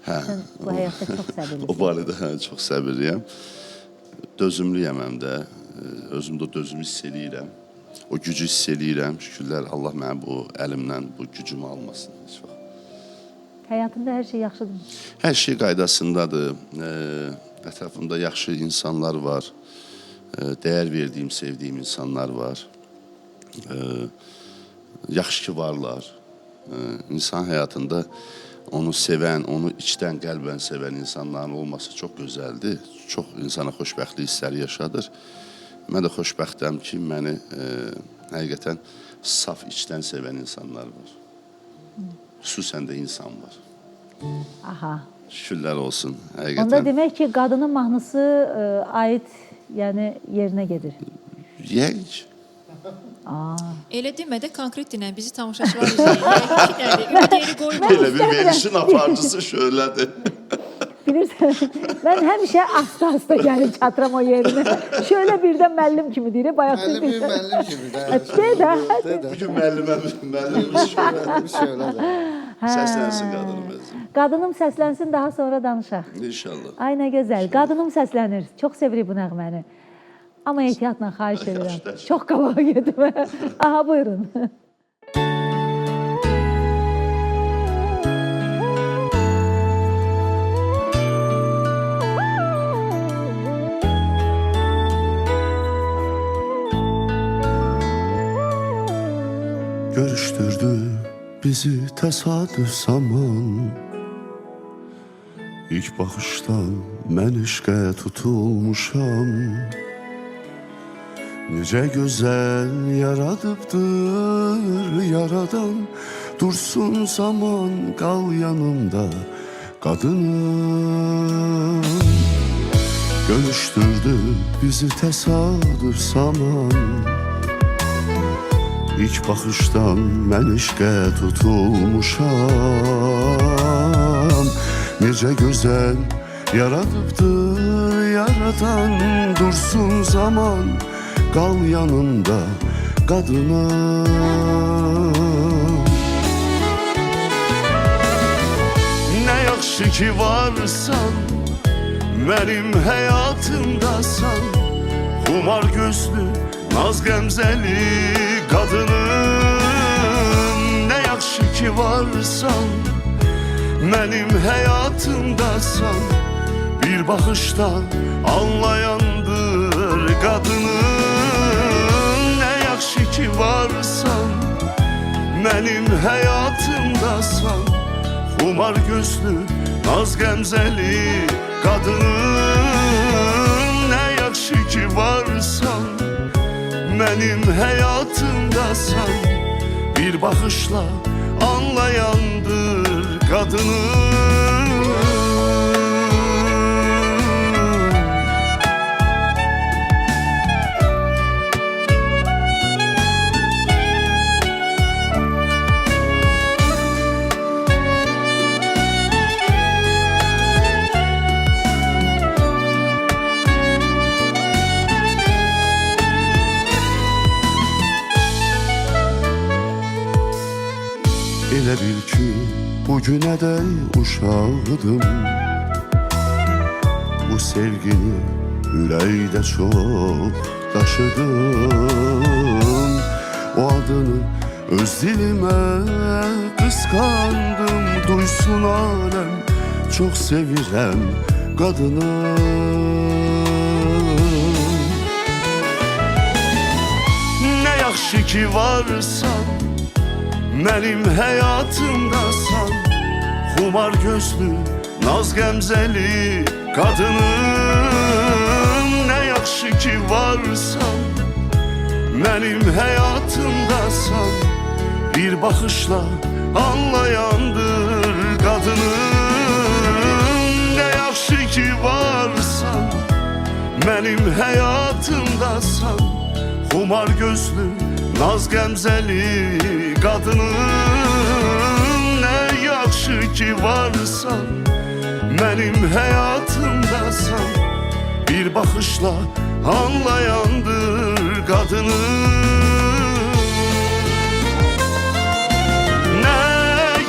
Hə. Sən bu həyatda çox səbirlisən. O barədə çox səbirliyəm. Dözümlüyəm həm də. Özümdə dözümü hiss eləyirəm. O gücü hiss eləyirəm. Şükürlər Allah mənim bu əlimdən bu gücümü almasın heç vaxt. Həyatında hər şey yaxşıdır. Hər şey qaydasındadır. Ətrafımda yaxşı insanlar var. Dəyər verdiyim, sevdiyim insanlar var. Yaxşı ki varlar. İnsan həyatında onu sevən, onu içdən, qəlbən sevən insanların olması çox gözəldir. Çox insana xoşbəxtlik hissləri yaşadır. Mən də xoşbəxtəm ki, məni həqiqətən saf içdən sevən insanlar var. Xüsusən də insan var. Aha. Şükürlər olsun, Onda həqiqətən. demək ki, qadının mahnısı aid, yəni yerinə gedir. Yəq ki. Elə demə də konkret dinlə bizi tamaşaçılar izləyir. Ümid yeri qoyma. Belə bir verişin aparıcısı şöylədir. Bilirsən, mən həmişə asta-asta gəlib çatıram o yerinə. Şöyle birdən müəllim kimi deyir, bayaq Müəllim kimi də. Bugün müəllimimiz Şöylədir. səslənsin qadınım özüm. Qadınım səslənsin, daha sonra danışaq. İnşallah. Ay nə gözəl. Qadınım səslənir. Çox sevirik bu nəğməni. Amma ehtiyatla xahiş edirəm. Çox qabağa getmə. Aha, buyurun. Görüşdürdü bizi təsadüf zaman. İlk baxışdan mən eşqə tutulmuşam. Necə gözəl yaradıbdır yaradan. Dursun zaman qal yanımda qadınım. Görüşdürdü bizi təsadüf zaman. İlk baxışdan mən eşqə tutulmuşam. Necə gözəl yaradıbdır yaradan. Dursun zaman qal yanımda qadınım. Nə yaxşı ki varsan, mənim həyatımdasan. Xumar gözlü, naz qəmzəli qadınım. Nə yaxşı ki varsan, mənim həyatımdasan. Bir baxışda anlayandır qadınım. Nə yaxşı ki varsan, mənim həyatımdasan. Xumar gözlü, naz qəmzəli qadınım. Nə yaxşı ki varsan, mənim həyatımdasan. Bir baxışla anlayandır qadınım. Elə bil ki, bugünə də uşaqdım. Bu sevgini ürəkdə çox daşıdım. O adını öz dilimə qısqandım. Duysun aləm, çox sevirəm qadınım. Nə yaxşı ki varsan, mənim həyatımdasan. Xumar gözlü, naz qəmzəli qadınım. Nə yaxşı ki varsan, mənim həyatımdasan. Bir baxışla anlayandır qadınım. Nə yaxşı ki varsan, mənim həyatımdasan. Xumar gözlü, naz qəmzəli qadınım. Nə yaxşı yaxşı ki varsan, mənim həyatımdasan. Bir baxışla anlayandır qadını. Nə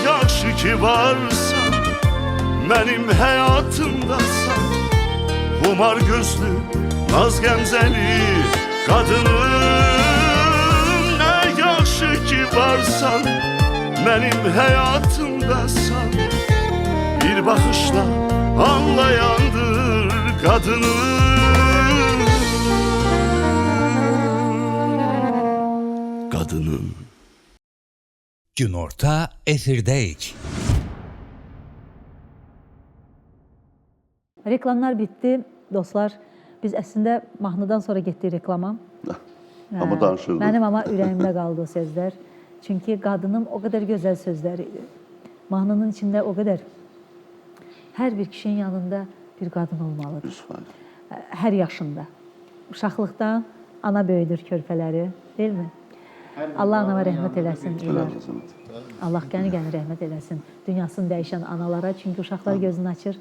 yaxşı ki varsan, mənim həyatımdasan. Humar gözlü, naz gəmzəli qadının. Nə yaxşı ki varsan, mənim həyatımdasan. Bir baxışla anlayandır qadının. Qadının. Günorta efirdəyik. Reklamlar bitdi. Dostlar, biz əslində mahnıdan sonra getdik reklama. Amma danışırdıq. Mənim amma ürəyimdə qaldı o sözlər. Çünki qadının o qədər gözəl sözləri idi. Mahnının içində o qədər hər bir kişinin yanında bir qadın olmalıdır. Hər yaşında. Uşaqlıqdan ana böyüdür körpələri, deyilmi? Allah anama rəhmət eləsin. Allah qəni-qəni rəhmət eləsin. Dünyasını dəyişən analara. Çünki uşaqlar gözünü açır.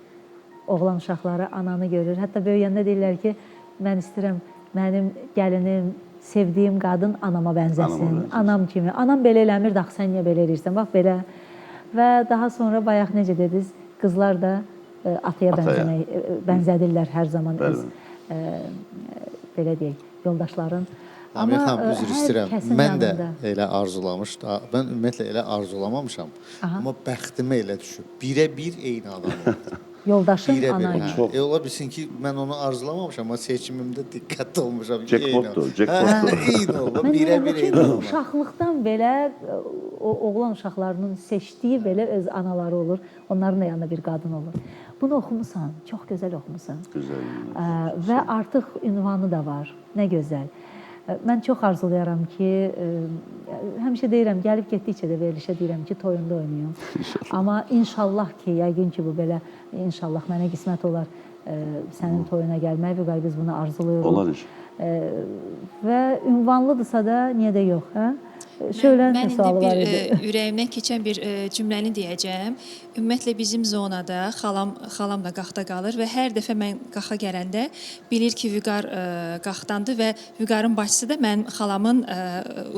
Oğlan uşaqları ananı görür. Hətta böyüyəndə deyirlər ki, mən istəyirəm mənim gəlinim, sevdiyim qadın anama bənzəsin. Anam kimi. Anam belə eləmir, dax sən niyə belə eləyirsən? Bax belə. Və daha sonra bayaq necə dediniz, qızlar da ataya bənzədirlər hər zaman öz belə deyək, yoldaşların. Lamiyə xanım, üzr istəyirəm. Mən də elə arzulamışdım. Mən ümumiyyətlə elə arzulamamışam. Amma bəxtimə elə düşüb. Birə-bir eyni adam oldu. Yoldaşın ana. Ola bilsin ki, mən onu arzulamamışam, amma seçimimdə diqqətli olmuşam. Jackpotdur. Eyni oldu, birə-bir eyni oldu. Uşaqlıqdan belə oğlan uşaqlarının seçdiyi belə öz anaları olur. Onların da yanında bir qadın olur. Bunu oxumusan, çox gözəl oxumusan. Gözəl. Və artıq ünvanı da var. Nə gözəl. Mən çox arzulayaram ki, həmişə deyirəm, gəlib getdikcə də verilişə deyirəm ki, toyunda oynayım. Amma inşallah ki, yəqin ki, bu belə, inşallah mənə qismət olar sənin toyuna gəlmək və biz bunu arzuluyoruz. Olar iş. Və ünvanlıdırsa da, niyə də yox, hə? Şöylən sualı var idi. Mən indi ürəyimdən keçən bir cümləni deyəcəm. Ümumiyyətlə bizim zonada xalam da qaxda qalır və hər dəfə mən qaxa gələndə bilir ki, Vüqar qaxdandır və Vüqarın bacısı da mənim xalamın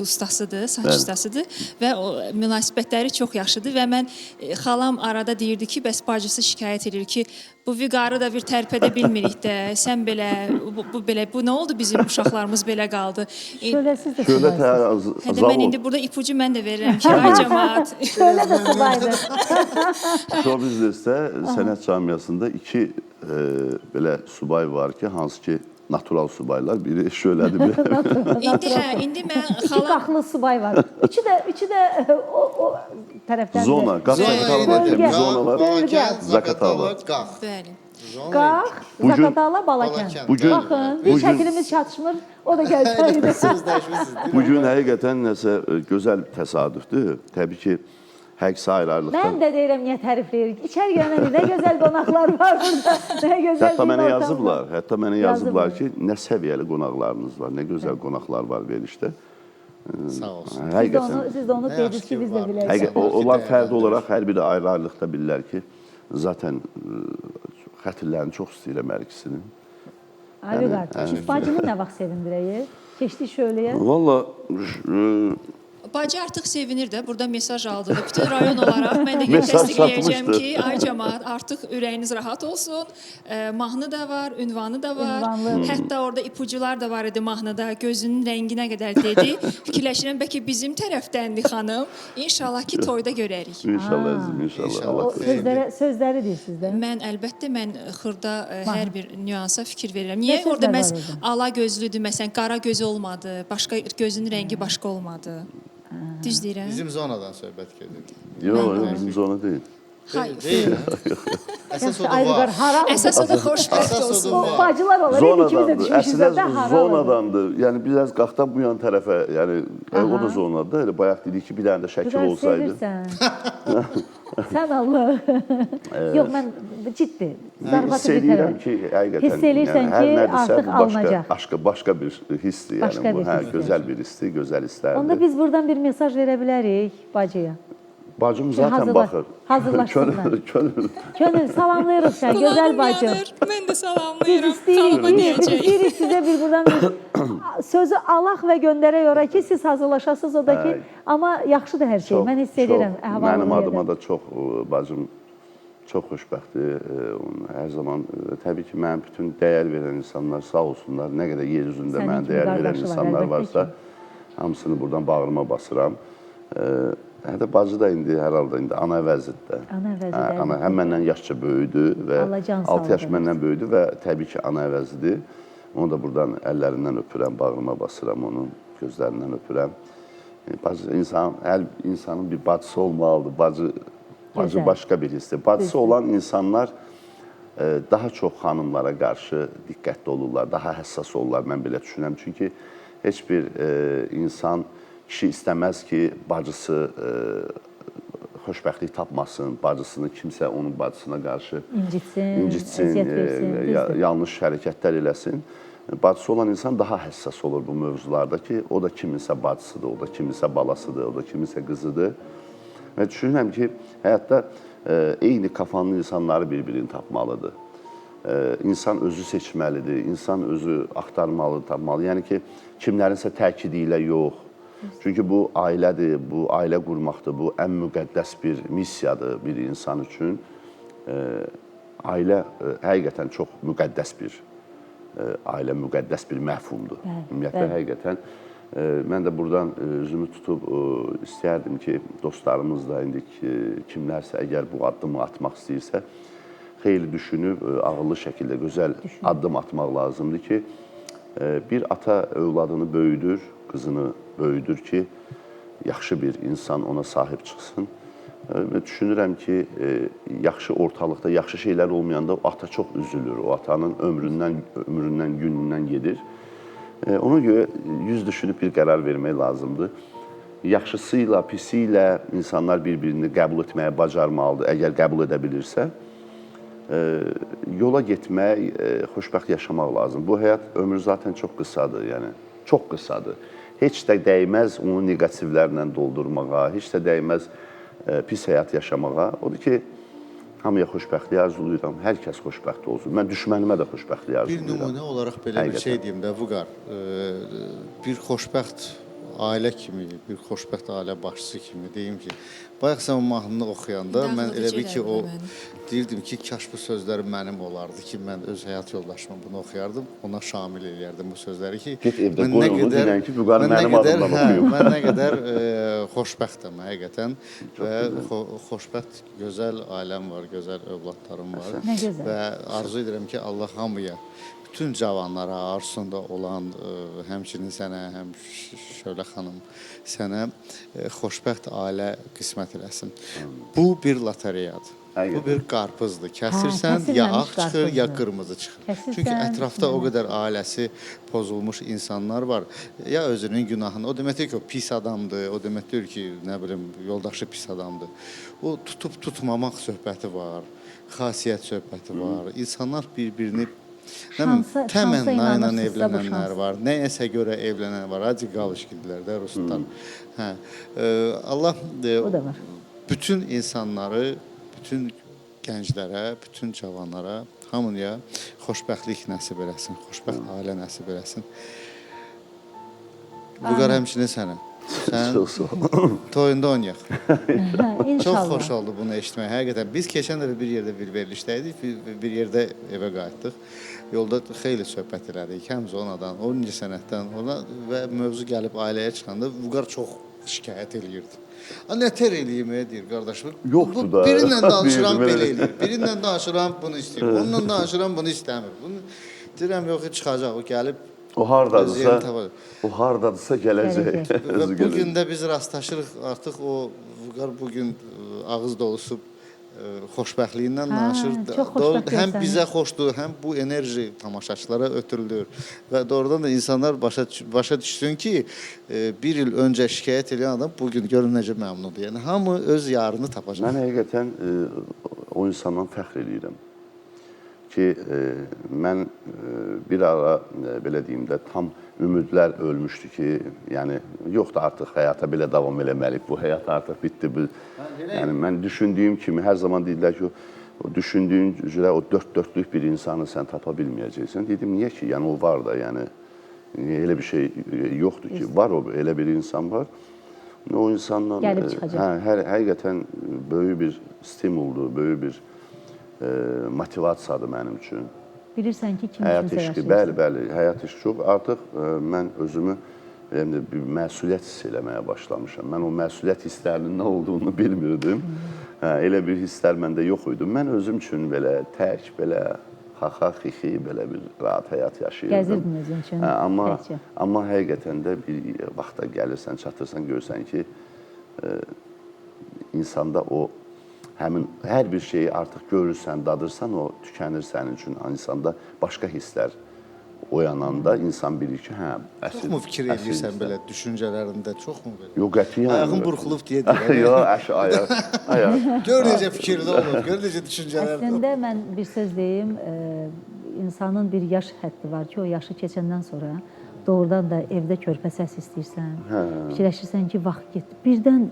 ustasıdır, saç ustasıdır və o münasibətləri çox yaxşıdır və mən xalam arada deyirdi ki, bəs bacısı şikayət edir ki, bu Vüqarı da bir tərpədə bilmirik də, sən belə, bu nə oldu bizim uşaqlarımız belə qaldı. Şöləsiz də subaysız. Mən indi burada ipucu mən də verirəm ki, ay cəmaat. Şölə də subaydır. Show biznesdə sənət cəmiyyəsində iki belə subay var ki, hansı ki natural subaylar, biri şölədir. İndi mən İki qaxlı subay var. Üçü də o tərəfdən. Zona, bölgə. Zakatala. Bəli. Qax, Zakatala, Balakən. Baxın, bir şəklimiz çatışmır, o da gəlsəydi. Bu gün həqiqətən nəsə gözəl təsadüfdür. Təbii ki, həqsi ayrı-ayrılıqdan. Mən də deyirəm, niyə tərifləyirik? İçər gələnə nə gözəl qonaqlar var burada. Nə gözəl Hətta mənə yazıblar ki, nə səviyyəli qonaqlarınız var, nə gözəl qonaqlar var verilişdə. Sağ olsun. Siz də onu dediniz ki, biz də bilək. Onlar fərdi olaraq hər biri ayrı-ayrılıqda bilirlər ki, zaten xətirlərini çox istəyirəm hər ikisinin. Ay Vüqar, bacını nə vaxt sevindirəyik? Keçdik şöləyə. Valla... Bacı artıq sevinir də, burada mesaj aldı da. Bütün rayon olaraq mən də təsdiqləyəcəm ki, ay cəmaat, artıq ürəyiniz rahat olsun. Mahnı da var, ünvanı da var. Hətta orada ipucular da var idi mahnıda. Gözünün rənginə qədər dedi. Fikirləşirəm, bəlkə bizim tərəfdəndir xanım. İnşallah ki, toyda görərik. İnşallah əzim, inşallah. Sözləri deyirsiniz də. Mən əlbəttə, xırda hər bir nüansa fikir verirəm. Niyə orada məhz ala gözlüdür, məsələn, qara gözü olmadı, başqa gözünün rəngi başqa olmadı? Düz deyirəm. Bizim zonadan söhbət gedir. Yox, bizim zona deyil. Deyil. Əsas o da var. Əsas o da xoşbəxt olsun. Bacılar olur, ikimiz də düşmüşüz də hara. Zonadandır. Yəni biraz qaxdan bu yan tərəfə, yəni o da zonadır. Elə bayaq dedik ki, bir dənə də şəkil olsaydı. Sən Allah. Yox, mən ciddi. Hiss edirəm ki, həqiqətən. Hiss eləyirsən ki, artıq alınacaq. Başqa bir hissdir. Yəni bu gözəl bir hissdir, gözəl istərdir. Onda biz buradan bir mesaj verə bilərik bacıya. Bacım zaten baxır. Hazırlaşsınlar. Könül. Könül, salamlayırıq sən, gözəl bacım. Mən də Biz salamlayıram. istəyirik sizə bir buradan bir sözü alaq və göndərək ora ki, siz hazırlaşasınız o da ki, amma yaxşıdır hər şey. Mən hiss edirəm. Mənim adıma da çox, bacım, çox xoşbəxtdir. Hər zaman, təbii ki, mənim bütün dəyər verən insanlar sağ olsunlar. Nə qədər yer üzündə mənə dəyər verən insanlar varsa, hamısını buradan bağrıma basıram. Hətta bacı da indi hər halda indi ana əvəzidir. Ana əvəzidir. Həm məndən yaşca böyüdür və 6 yaş məndən böyüdür və təbii ki, ana əvəzidir. Onu da buradan əllərindən öpürəm, bağrıma basıram onun, gözlərindən öpürəm. Hər insanın bir bacısı olmalıdır. Bacı başqa bir hissdir. Bacısı olan insanlar daha çox xanımlara qarşı diqqətli olurlar, daha həssas olurlar, mən belə düşünürəm. Çünki heç bir insan, kişi istəməz ki, bacısı xoşbəxtlik tapmasın, bacısını kimsə onun bacısına qarşı incitsin, yanlış hərəkətlər eləsin. Bacısı olan insan daha həssas olur bu mövzularda ki, o da kiminsə bacısıdır, o da kiminsə balasıdır, o da kiminsə qızıdır. Və düşünürəm ki, həyatda eyni kafanlı insanları bir-birini tapmalıdır. İnsan özü seçməlidir, insan özü axtarmalı, tapmalı. Yəni ki, kimlərinsə təkidi ilə yox. Çünki bu ailədir, bu ailə qurmaqdır, bu ən müqəddəs bir missiyadır bir insan üçün. Ailə həqiqətən çox müqəddəs bir ailə, müqəddəs bir məfhumdur. Ümumiyyətlə, həqiqətən. Mən də buradan üzümü tutub istəyərdim ki, dostlarımız da indi kimlərsə əgər bu addımı atmaq istəyirsə, xeyli düşünüb, ağıllı şəkildə gözəl addım atmaq lazımdır ki, bir ata övladını böyüdür, qızını böyüdür ki, yaxşı bir insan ona sahib çıxsın. Və düşünürəm ki, yaxşı ortalıqda, yaxşı şeylər olmayanda o ata çox üzülür. O atanın ömründən, günündən gedir. Ona görə yüz düşünüb bir qərar vermək lazımdır. Yaxşısıyla, pisi ilə insanlar bir-birini qəbul etməyə bacarmalıdır. Əgər qəbul edə bilirsə, yola getmək, xoşbəxt yaşamaq lazım. Bu həyat ömrü zaten çox qısadır, yəni çox qısadır. Heç də dəyməz onu negativlərlə doldurmağa, heç də dəyməz pis həyat yaşamağa. Odur ki, hamıya xoşbəxtliyi arzulayıram, hər kəs xoşbəxt olsun. Mən düşmənimə də xoşbəxtliyi arzulayıram. Bir nümunə olaraq belə bir şey deyim də, Vüqar, bir xoşbəxt ailə kimi, bir xoşbəxt ailə başçısı kimi deyim ki, bayaq sən o mahnını oxuyanda mən elə bir ki, o deyirdim ki, kaş bu sözlər mənim olardı ki, mən öz həyat yoldaşıma bunu oxuyardım, ona şamil eləyərdim bu sözləri ki, get evdə qoy onu, dinən ki, Vüqar mənim adımdan oxuyub. Mən nə qədər xoşbəxtəm həqiqətən və xoşbəxt, gözəl ailəm var, gözəl övladlarım var və arzu edirəm ki, Allah hamıya, bütün cavanlara, arzusunda olan, həmçinin sənə, həm Şölə xanım, sənə xoşbəxt ailə qismət eləsin. Bu bir lotereyadır. Bu bir qarpızdır. Kəsirsən, ya ağ çıxır, ya qırmızı çıxır. Çünki ətrafda o qədər ailəsi pozulmuş insanlar var. Ya özünün günahını, o demək deyil ki, o pis adamdır, o demək deyil ki, nə bilim, yoldaşı pis adamdır. O tutub-tutmamaq söhbəti var, xasiyyət söhbəti var. İnsanlar bir-birini təmənna ilə evlənənlər var, nəyəsə görə evlənənlər var, acı qalışqidilər də ruslar. Allah bütün insanları, bütün gənclərə, bütün cavanlara, hamıya xoşbəxtlik nəsib eləsin, xoşbəxt ailə nəsib eləsin. Vüqar həmçinin sənə. Sən toyunda oynayaq. Çox xoş oldu bunu eşitmək. Həqiqətən biz keçən dəfə bir yerdə bir verilişdəydik, bir yerdə evə qayıtdıq. Yolda xeyli söhbət elədik, həm zonadan, 10-cu sənətdən və mövzu gəlib ailəyə çıxanda Vüqar çox şikayət eləyirdi. Nətər eləyim, deyir qardaşım. Yoxdur da. Birindən danışıram, belə eləyir. Birindən danışıram, bunu istəyir. Ondan danışıram, bunu istəmir. Deyirəm, yox, çıxacaq, o gəlib. O hardadırsa gələcək. Və bugün də biz rastlaşırıq, artıq o Vüqar bugün ağız dolusu xoşbəxtliyindən danışır. Həm bizə xoşdur, həm bu enerji tamaşaçılara ötürülür. Və doğrudan da insanlar başa düşsün ki, bir il öncə şikayət edən adam bugün görün necə məmnundur. Yəni, hamı öz yarını tapacaq. Mən həqiqətən o insandan fəxr edirəm ki, mən bir ara, belə deyim də, tam ümidlər ölmüşdü ki, yəni, yoxdur artıq həyata belə davam eləməliyik, bu həyat artıq bitdi. Yəni, mən düşündüyüm kimi, hər zaman deyirlər ki, o düşündüyün üzrə o dörtlük bir insanı sən tapa bilməyəcəksən. Dedim, niyə ki? Yəni, o var da, yəni, elə bir şey yoxdur ki, var o, elə bir insan var. O insanla, həqiqətən böyük bir stimuldur, böyük bir motivasiyadır mənim üçün. Bilirsən ki, kim Həyat kimsə işqi, yaşayır. bəli, həyat işqi çox. Artıq mən özümü bir məsuliyyət hiss eləməyə başlamışam. Mən o məsuliyyət hisslərinin nə olduğunu bilmirdim. Elə bir hisslər məndə yox idi. Mən özüm üçün belə tək, belə xaxa-xixi, belə bir rahat həyat yaşayırdım. Gəzirdin özün üçün. Amma həqiqətən də bir vaxta gəlirsən, çatırsan, görsən ki, insanda o həmin hər bir şeyi artıq görürsən, dadırsan, o tükənir sənin üçün. İnsanda başqa hisslər oyananda insan bilir ki, Çoxmu fikir edirsən belə düşüncələrində, çoxmu belə? Yox, qətiyyən. Ayağın burxulub deyə deyirəm. Yox, ayaq. Gör necə fikirli olur, gör necə düşüncələr. Əslində, mən bir söz deyim, insanın bir yaş həddi var ki, o yaşı keçəndən sonra doğrudan da evdə körpə səs istəyirsən, fikirləşirsən ki, vaxt getdi. Birdən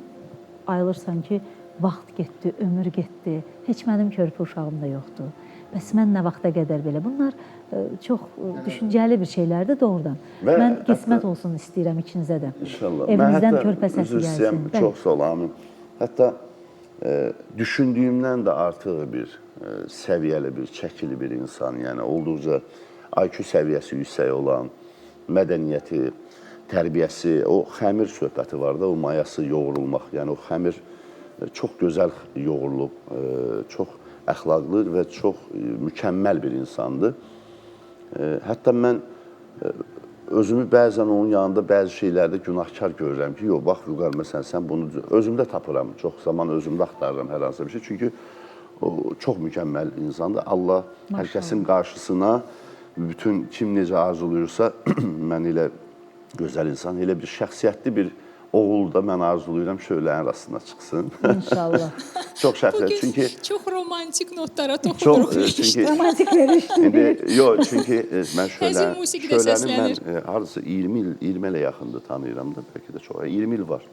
ayılırsan ki, vaxt getdi, ömür getdi, heç mənim körpə uşağım da yoxdur. Bəs mən nə vaxta qədər belə? Bunlar çox düşüncəli bir şeylərdir doğrudan. Mən qismət olsun istəyirəm ikinizə də. İnşallah. Evimizdən körpə səsi gəlsin. Çox sağ ol, amin. Hətta düşündüyümdən də artıq bir səviyyəli, bir çəkili bir insan, yəni olduqca IQ səviyyəsi yüksək olan, mədəniyyəti, tərbiyəsi, o xəmir söhbəti var da, o mayası yoğrulmaq, yəni o xəmir çox gözəl yoğrulub, çox əxlaqlı və çox mükəmməl bir insandır. Hətta mən özümü bəzən onun yanında bəzi şeylərdə günahkar görürəm ki, yox, bax, Vüqar, məsələn, sən bunu özümdə tapıram, çox zaman özümdə axtarıram hər hansı bir şey. Çünki o çox mükəmməl insandır. Allah hər kəsin qarşısına bütün kim necə arzuluyursa, mən elə gözəl insan, elə bir şəxsiyyətli bir oğul da mən arzulayıram şölənin arasına çıxsın. İnşallah. Çox şəxsiyyət, çünki... Çox romantik notlara toxunuruq. Romantik verişdir. Yox, çünki mən Həzin musiqi də səslənir. mən hardasa 20 ilə yaxındır tanıyıram da, bəlkə də çox, 20 il var.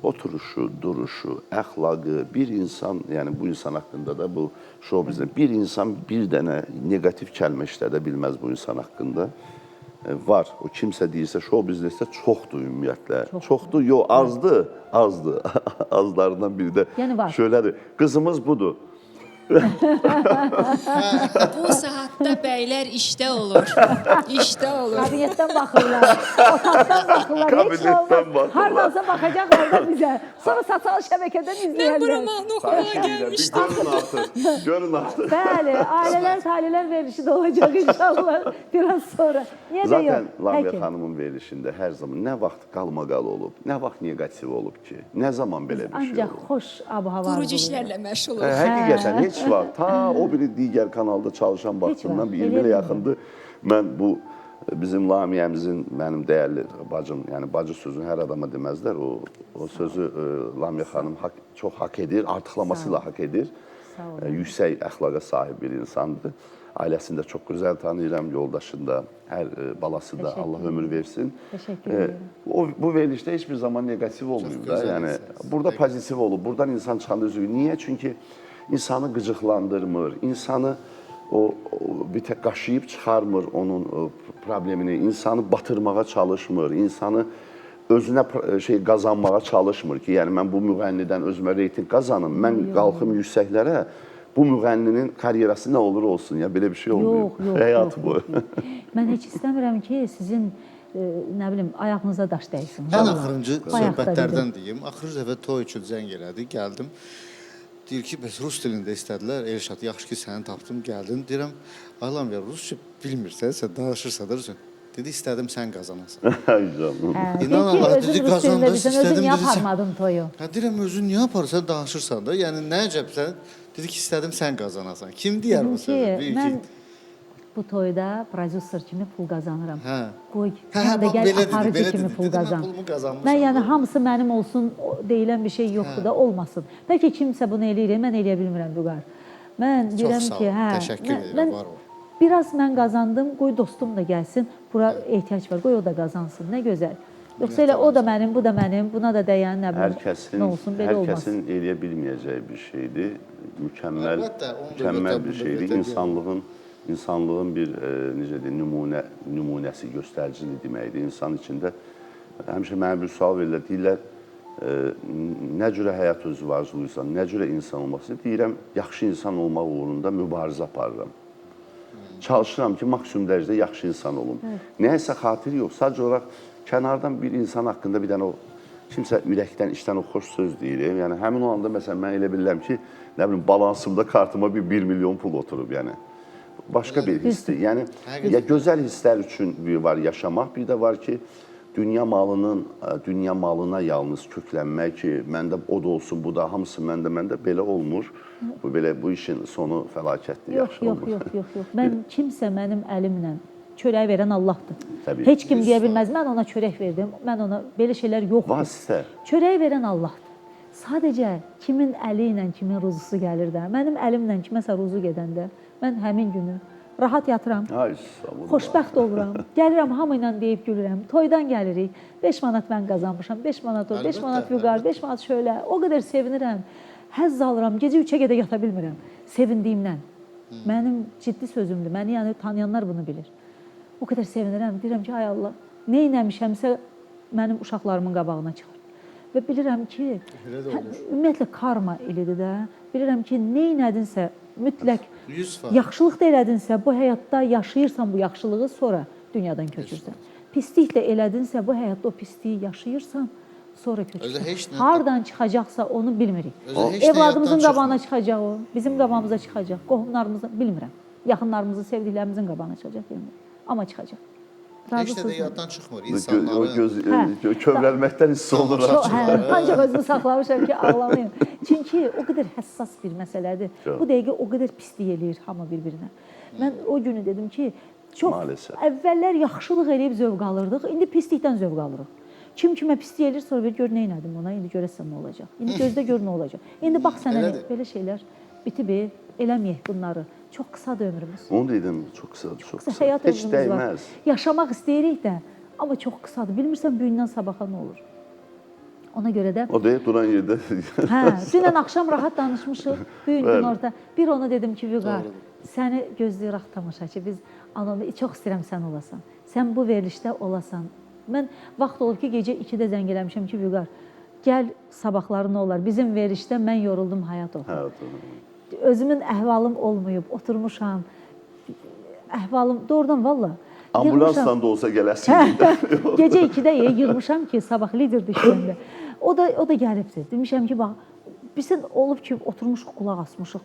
Oturuşu, duruşu, əxlaqı, bir insan, yəni bu insan haqqında da bu şou bizdə, bir insan bir dənə negativ kəlmə işlədə bilməz bu insan haqqında. Var, o kimsə deyirsə, şou biznesdə çoxdur ümumiyyətlə. Çoxdur, yox, azdır, azdır. Azlarından biri də şöylədir. Qızımız budur. Bu saatda bəylər işdə olur. İşdə olur. Kabinetdən baxırlar, otaqdan baxırlar, Kabinetdən baxırlar. Hardansa baxacaq orada bizə. Sonra sosial şəbəkədən izləyərlər. Mən bura mahnı oxumaya gəlmişdim. Görün artıq. Bəli, ailələr, talilər verilişi də olacaq inşallah biraz sonra. Niyə də yox? Zaten Lamia xanımın verilişində hər zaman nə vaxt qalmaqal olub, nə vaxt negativ olub ki, nə zaman belə bir şey Ancaq olub. xoş ab-hava var. Qurucu işlərlə məşğul olur. Həqiqətən heç var. Ta o biri digər kanalda çalışan vaxtından bir 20 ilə yaxındır. Mən bu bizim Lamiyəmizin, mənim dəyərli bacım, yəni bacı sözünü hər adama deməzlər. O sözü Lamia xanım çox haqq edir, artıqlaması ilə haqq edir. Yüksək əxlaqa sahib bir insandır. Ailəsində çox gözəl tanıyıram, yoldaşında, hər balası da Allah ömür versin. Təşəkkür edirəm. Bu verilişdə heç bir zaman negativ olmuyor da. Yəni burada pozitiv olub, buradan insan çıxanda üzüyor. Niyə? Çünki insanı qıcıqlandırmır, insanı bir tək qaşıyıb çıxarmır onun problemini, insanı batırmağa çalışmır, insanı özünə qazanmağa çalışmır ki, yəni mən bu müğənnidən özümə reyting qazanım, mən qalxım yüksəklərə, bu müğənninin karyerası nə olur olsun, ya belə bir şey olmuyor. Həyat bu. Mən heç istəmirəm ki, sizin nə bilim, ayağınıza daş dəysin. Ən axırıncı söhbətlərdən deyim. Axırıncı dəfə toy üçün zəng elədi, gəldim. Deyir ki, bəs rus dilində istədilər. Elşad, yaxşı ki, səni tapdım, gəldin. Deyirəm, Aylan ver, rusça bilmirsən, sən danışırsan da rusça. Dedi, istədim sən qazanasan. İnan Allah, dedi, qazandın, istədim, niyə aparmadın toyu? Deyirəm, özün niyə aparırsan, danışırsan da. Yəni, nə əcəbsən? Dedi ki, istədim sən qazanasan. Kim deyər bu sözü? Mən bu toyda prodüser kimi pul qazanıram. Qoy, bax, mən də gəl belə aparıcı dedi, kimi pul qazan. Mən pulumu qazanmışam. Mən yəni hamısı mənim olsun deyilən bir şey yoxdur da olmasın. Bəlkə kimsə bunu eləyir, mən eləyə bilmirəm Vüqar. Mən Çox deyirəm sağ ki, olun. hə. Təşəkkür edirəm, var ol. Biraz mən qazandım, qoy dostum da gəlsin. Bura ehtiyac var, qoy o da qazansın. Nə gözəl. Yoxsa elə o da mənim, bu da mənim, buna da dəyən nə bilim, nə olsun, belə hər olmaz. kəsin eləyə bilməyəcəyi bir şeydir. Əlbəttə, onu da Mükəmməl götür, bir bunu da şeydir. götür. İnsanlığın bir necə deyim, nümunəsi, göstəriciliyi deməkdir. İnsan içində həmişə mənə bir sual deyirlər, nə cürə həyat özü arzuluysan, nə cürə insan olması? Deyirəm, yaxşı insan olmaq uğrunda mübarizə aparıram. Çalışıram ki, maksimum dərəcədə yaxşı insan olum. Nəyəsə xatiri yox, sadəcə olaraq kənardan bir insan haqqında bir dənə o kimsə ürəkdən, işdən o xoş söz deyir. Yəni həmin o anda məsələn mən elə bilirəm ki, nə bilim balansımda kartıma bir 1 milyon pul oturub, yəni. Başqa bir hissdir. Yəni ya gözəl hisslər üçün var yaşamaq, bir də var ki, dünya malına yalnız köklənmək ki, məndə o da olsun, bu da hamısı məndə belə olmur. Bu işin sonu fəlakətdir, yaxşı olmur. Yox. Mən kimsə mənim əlimlə çörək verən Allahdır. Təbii. Heç kim deyə bilməz, mən ona çörək verdim, mən ona belə şeylər yoxdur. Vasitə. Çörək verən Allahdır. Sadəcə kimin əli ilə kimin ruzusu gəlir də, mənim əlimlə kiməsə ruzu gedəndə, mən həmin günü rahat yatıram, xoşbəxt oluram, gəlirəm hamı ilə deyib gülürəm, toydan gəlirik, 5 manat mən qazanmışam, 5 manat o, 5 manat vüqar, 5 manat şöyle, o qədər sevinirəm, həzz alıram, gecə 3-ə qədər yata bilmirəm, sevindiyimdən. Mənim ciddi sözümdür, məni yəni tanıyanlar bunu bilir. O qədər sevinirəm, deyirəm ki, ay Allah, nə eləmişəmsə mənim uşaqlarımın qabağına çıxır. Və bilirəm ki, ümumiyyətlə karma elidir də, bilirəm ki, nə elədinsə, mütləq yaxşılıq da elədinsə, bu həyatda yaşayırsan bu yaxşılığı, sonra dünyadan köçürsən. Pislik də elədinsə, bu həyatda o pisliyi yaşayırsan, sonra köçürsən. Hardan çıxacaqsa onu bilmirik. Evladımızın qabağına çıxacaq o, bizim qabağımıza çıxacaq, qohumlarımızın, bilmirəm. Yaxınlarımızın, sevdiklərimizin qabağına çıxacaq, bilmirəm. Amma çıxacaq. Heç nə də yaddan çıxmır. İnsanların kövrəlməkdən hiss olur. Ancaq özümü saxlamışam ki, ağlamayım. Çünki o qədər həssas bir məsələdir. Bu dəqiqə o qədər pislik eləyir hamı bir-birinə. Mən o günü dedim ki, çox əvvəllər yaxşılıq eləyib zövq alırdıq, indi pislikdən zövq alırıq. Kim kimə pislik eləyir, sonra bir gör nə elədim ona, indi görəsən nə olacaq. İndi gözdə gör nə olacaq. İndi bax sənə belə şeylər bitib, eləməyək bunları. Çox qısadır ömrümüz. Onu dedim, çox qısadır, çox qısa. Həyat Heç ömrümüz var. dəyməz. Yaşamaq istəyirik də, amma çox qısadır. Bilmirsən, büyündən sabaha nə olur? Ona görə də... O deyək, duran yerdə... Dünən axşam rahat danışmışıq, büyün gün orada. Bir ona dedim ki, Vüqar, səni gözləyirək tamaşaçı, biz çox istəyirəm sən olasan. Sən bu verilişdə olasan. Mən vaxt olub ki, gecə 2-də zəng eləmişəm ki, Vüqar, gəl sabahları nə olar? Bizim verilişdə mən yoruldum, həyat oxu. Özümün əhvalım olmayıb, oturmuşam. Əhvalım, doğrudan valla. Ambulansdan da olsa gələsin. Gecə 2-də yığmışam ki, sabah lider düşəndə. O da gəlibdir. Demişəm ki, bax, bilsən olub ki, oturmuşuq, qulaq asmışıq.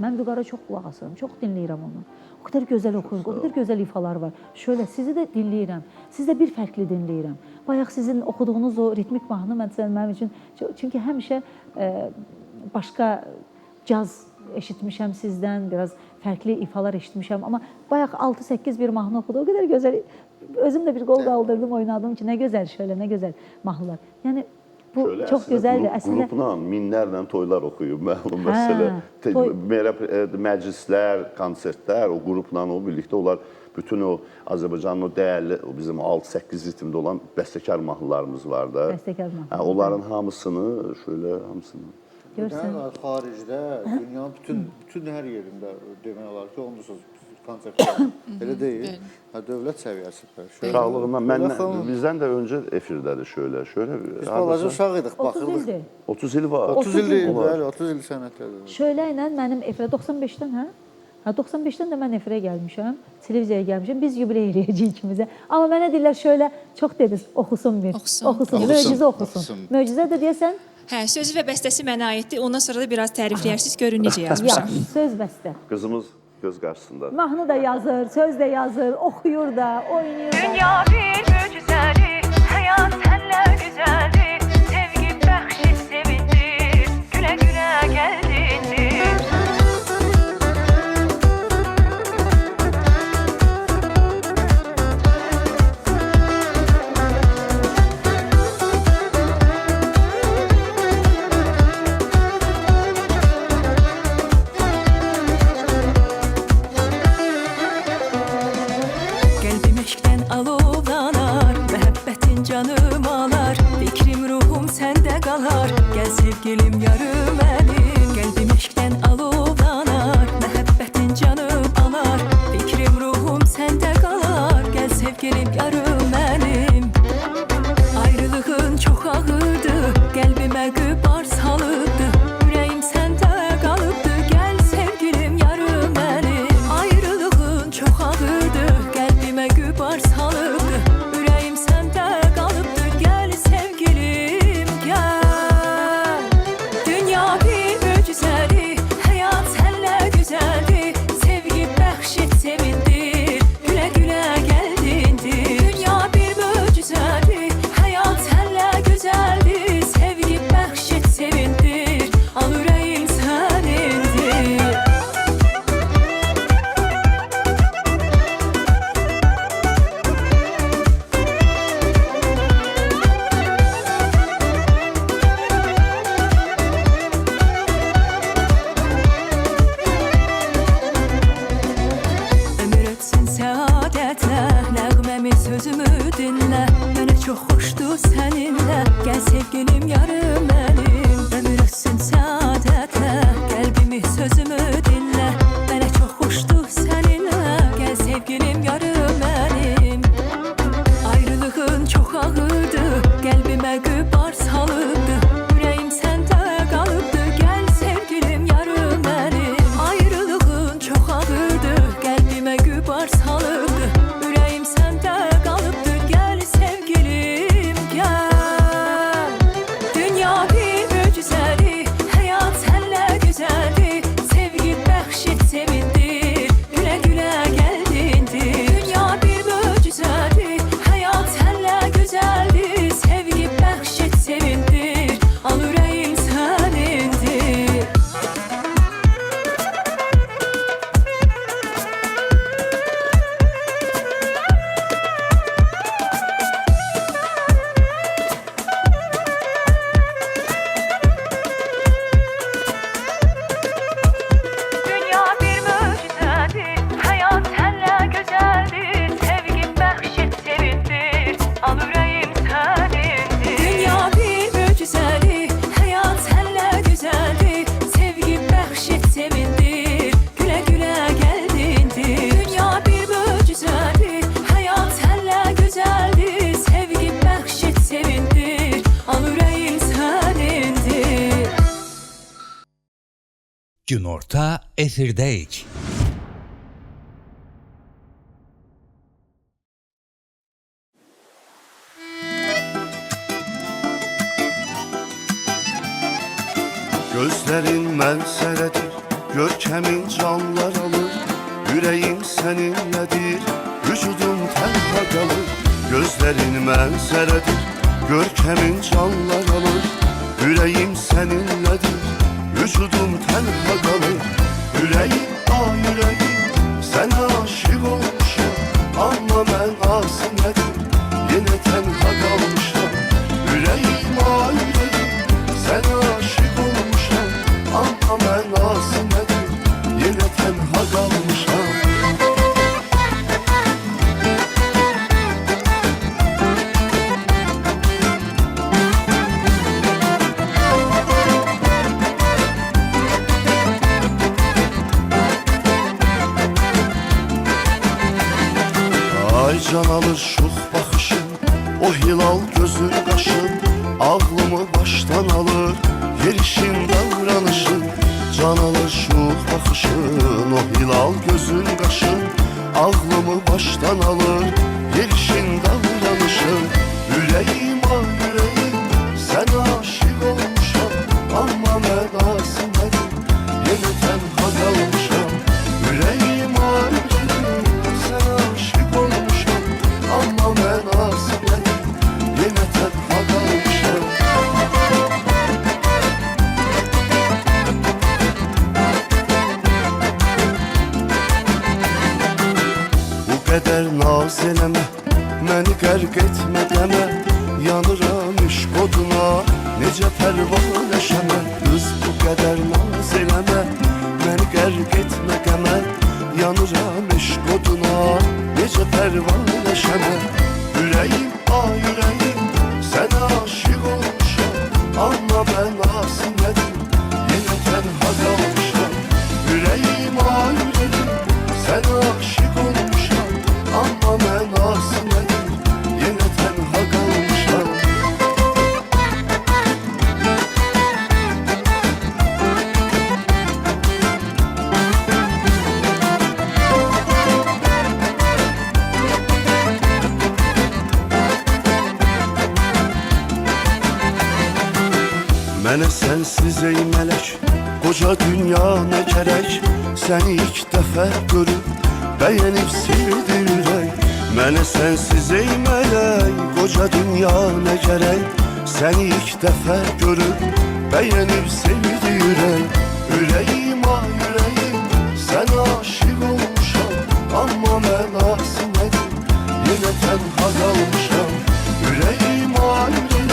Mən Vüqara çox qulaq asıram, çox dinləyirəm onu. O qədər gözəl oxuyur, o qədər gözəl ifalar var. Şöyle, sizi də dinləyirəm, sizi də bir fərqli dinləyirəm. Bayaq sizin oxuduğunuz o ritmik mahnı mənim üçün, çünki həmişə başqa caz eşitmişəm sizdən, biraz fərqli ifalar eşitmişəm, amma bayaq 6-8 bir mahnı oxudu, o qədər gözəl, özüm də bir qol qaldırdım, oynadım ki, nə gözəl şöyle, nə gözəl mahnılar. Yəni, bu çox gözəldir. Qrupla, minlərlə toylar oxuyub, məlum məsələ. Məclislər, konsertlər, o qrupla, o birlikdə onlar bütün o Azərbaycanın o dəyərli, bizim 6-8 ritmdə olan bəstəkar mahnılarımız var da. Bəstəkar mahnılar. Onların hamısını, şöyle hamısını. Görsən, xaricdə, dünyanın bütün hər yerində demək olar ki, olmuşsunuz konsertlər. Elə deyil. Dövlət səviyyəsidir. Uşaqlığından, bizdən də öncə efirdədir şöyle. Biz balaca uşaq idik, baxırdıq. 30 il var. 30 il deyil, bəli, 30 il sənətlərdir. Şöyle ilə mənim efirə 95-dən, hə? 95-dən də mən efirə gəlmişəm, televiziyaya gəlmişəm, biz yubiley eləyəcəyik ikimizə. Amma mənə deyirlər şöyle, çox dediniz, oxusun bir. Oxusun, möcüzə oxusun. Möcüzə də deyəsən? Hə, sözü və bəstəsi mənə aiddir. Ondan sonra da biraz tərifləyərsiniz, görün necə yazmışam. Söz bəstə. Qızımız göz qarşısında. Mahnı da yazır, söz də yazır, oxuyur da, oynayır da. Dünya bir möcüzədir, həyat sənlə güzəldir, sevgi bəxşi sevindir, gülə-gülə gəldindir. Günorta efirdəyik. Gözlerin mənzərədir, görkəmin canlar alır. Ürəyim səninlədir, vücudum tənha qalır. Gözlerin mənzərədir, görkəmin canlar alır. Ürəyim səninlədir, vücudum tənha qalır. Ürəyim, ürəyim, sənə aşıq olmuşam. Amma mən asimlədim, yenə tənha qalmışam. Ürəyim, ürəyim, sənə aşıq olmuşam. Amma mən asimlədim, yenə tənha qalmışam. Ay can alır şux baxışın, o hilal gözün qaşın. Ağlımı başdan alır, yerişin davranışın. Can alır şux baxışın, o hilal gözün qaşın. Ağlımı başdan alır, yerişin davranışın. Ürəyim, ürəyim, sənə aşıq olmuşam. Amma mən asimlədim, yenə tənha qalmışam. Ürəyim, ürəyim, sənə aşıq olmuşam. Amma mən asimlədim, yenə tənha qalmışam. Bu qədər naz eləmə, məni qərq etmə dəmə. Yanıram işq oduna, necə pərvanəşəmə. Qız bu qədər naz eləmə, məni qərq etmə qəmə. Yanıram işq oduna, necə pərvanəşəmə. Ürəyim, ürəyim, sənə aşıq olmuşam. Amma mən asimlədim, yenə tənha qalmışam. Ürəyim, ürəyim, sənə aşıq olmuşam. Amma mən asimlədim, yenə tənha qalmışam. Mənə sənsiz ey mələk, qoca dünya nə gərək. Səni ilk dəfə görüb, bəyənib sevdi ürək. Mənə sənsiz ey mələk, qoca dünya nə gərək. Səni ilk dəfə görüb, bəyənib sevdi ürək. Ürəyim, ürəyim, sənə aşıq olmuşam. Amma mən asimlədim, yenə tənha qalmışam. Ürəyim, ürəyim,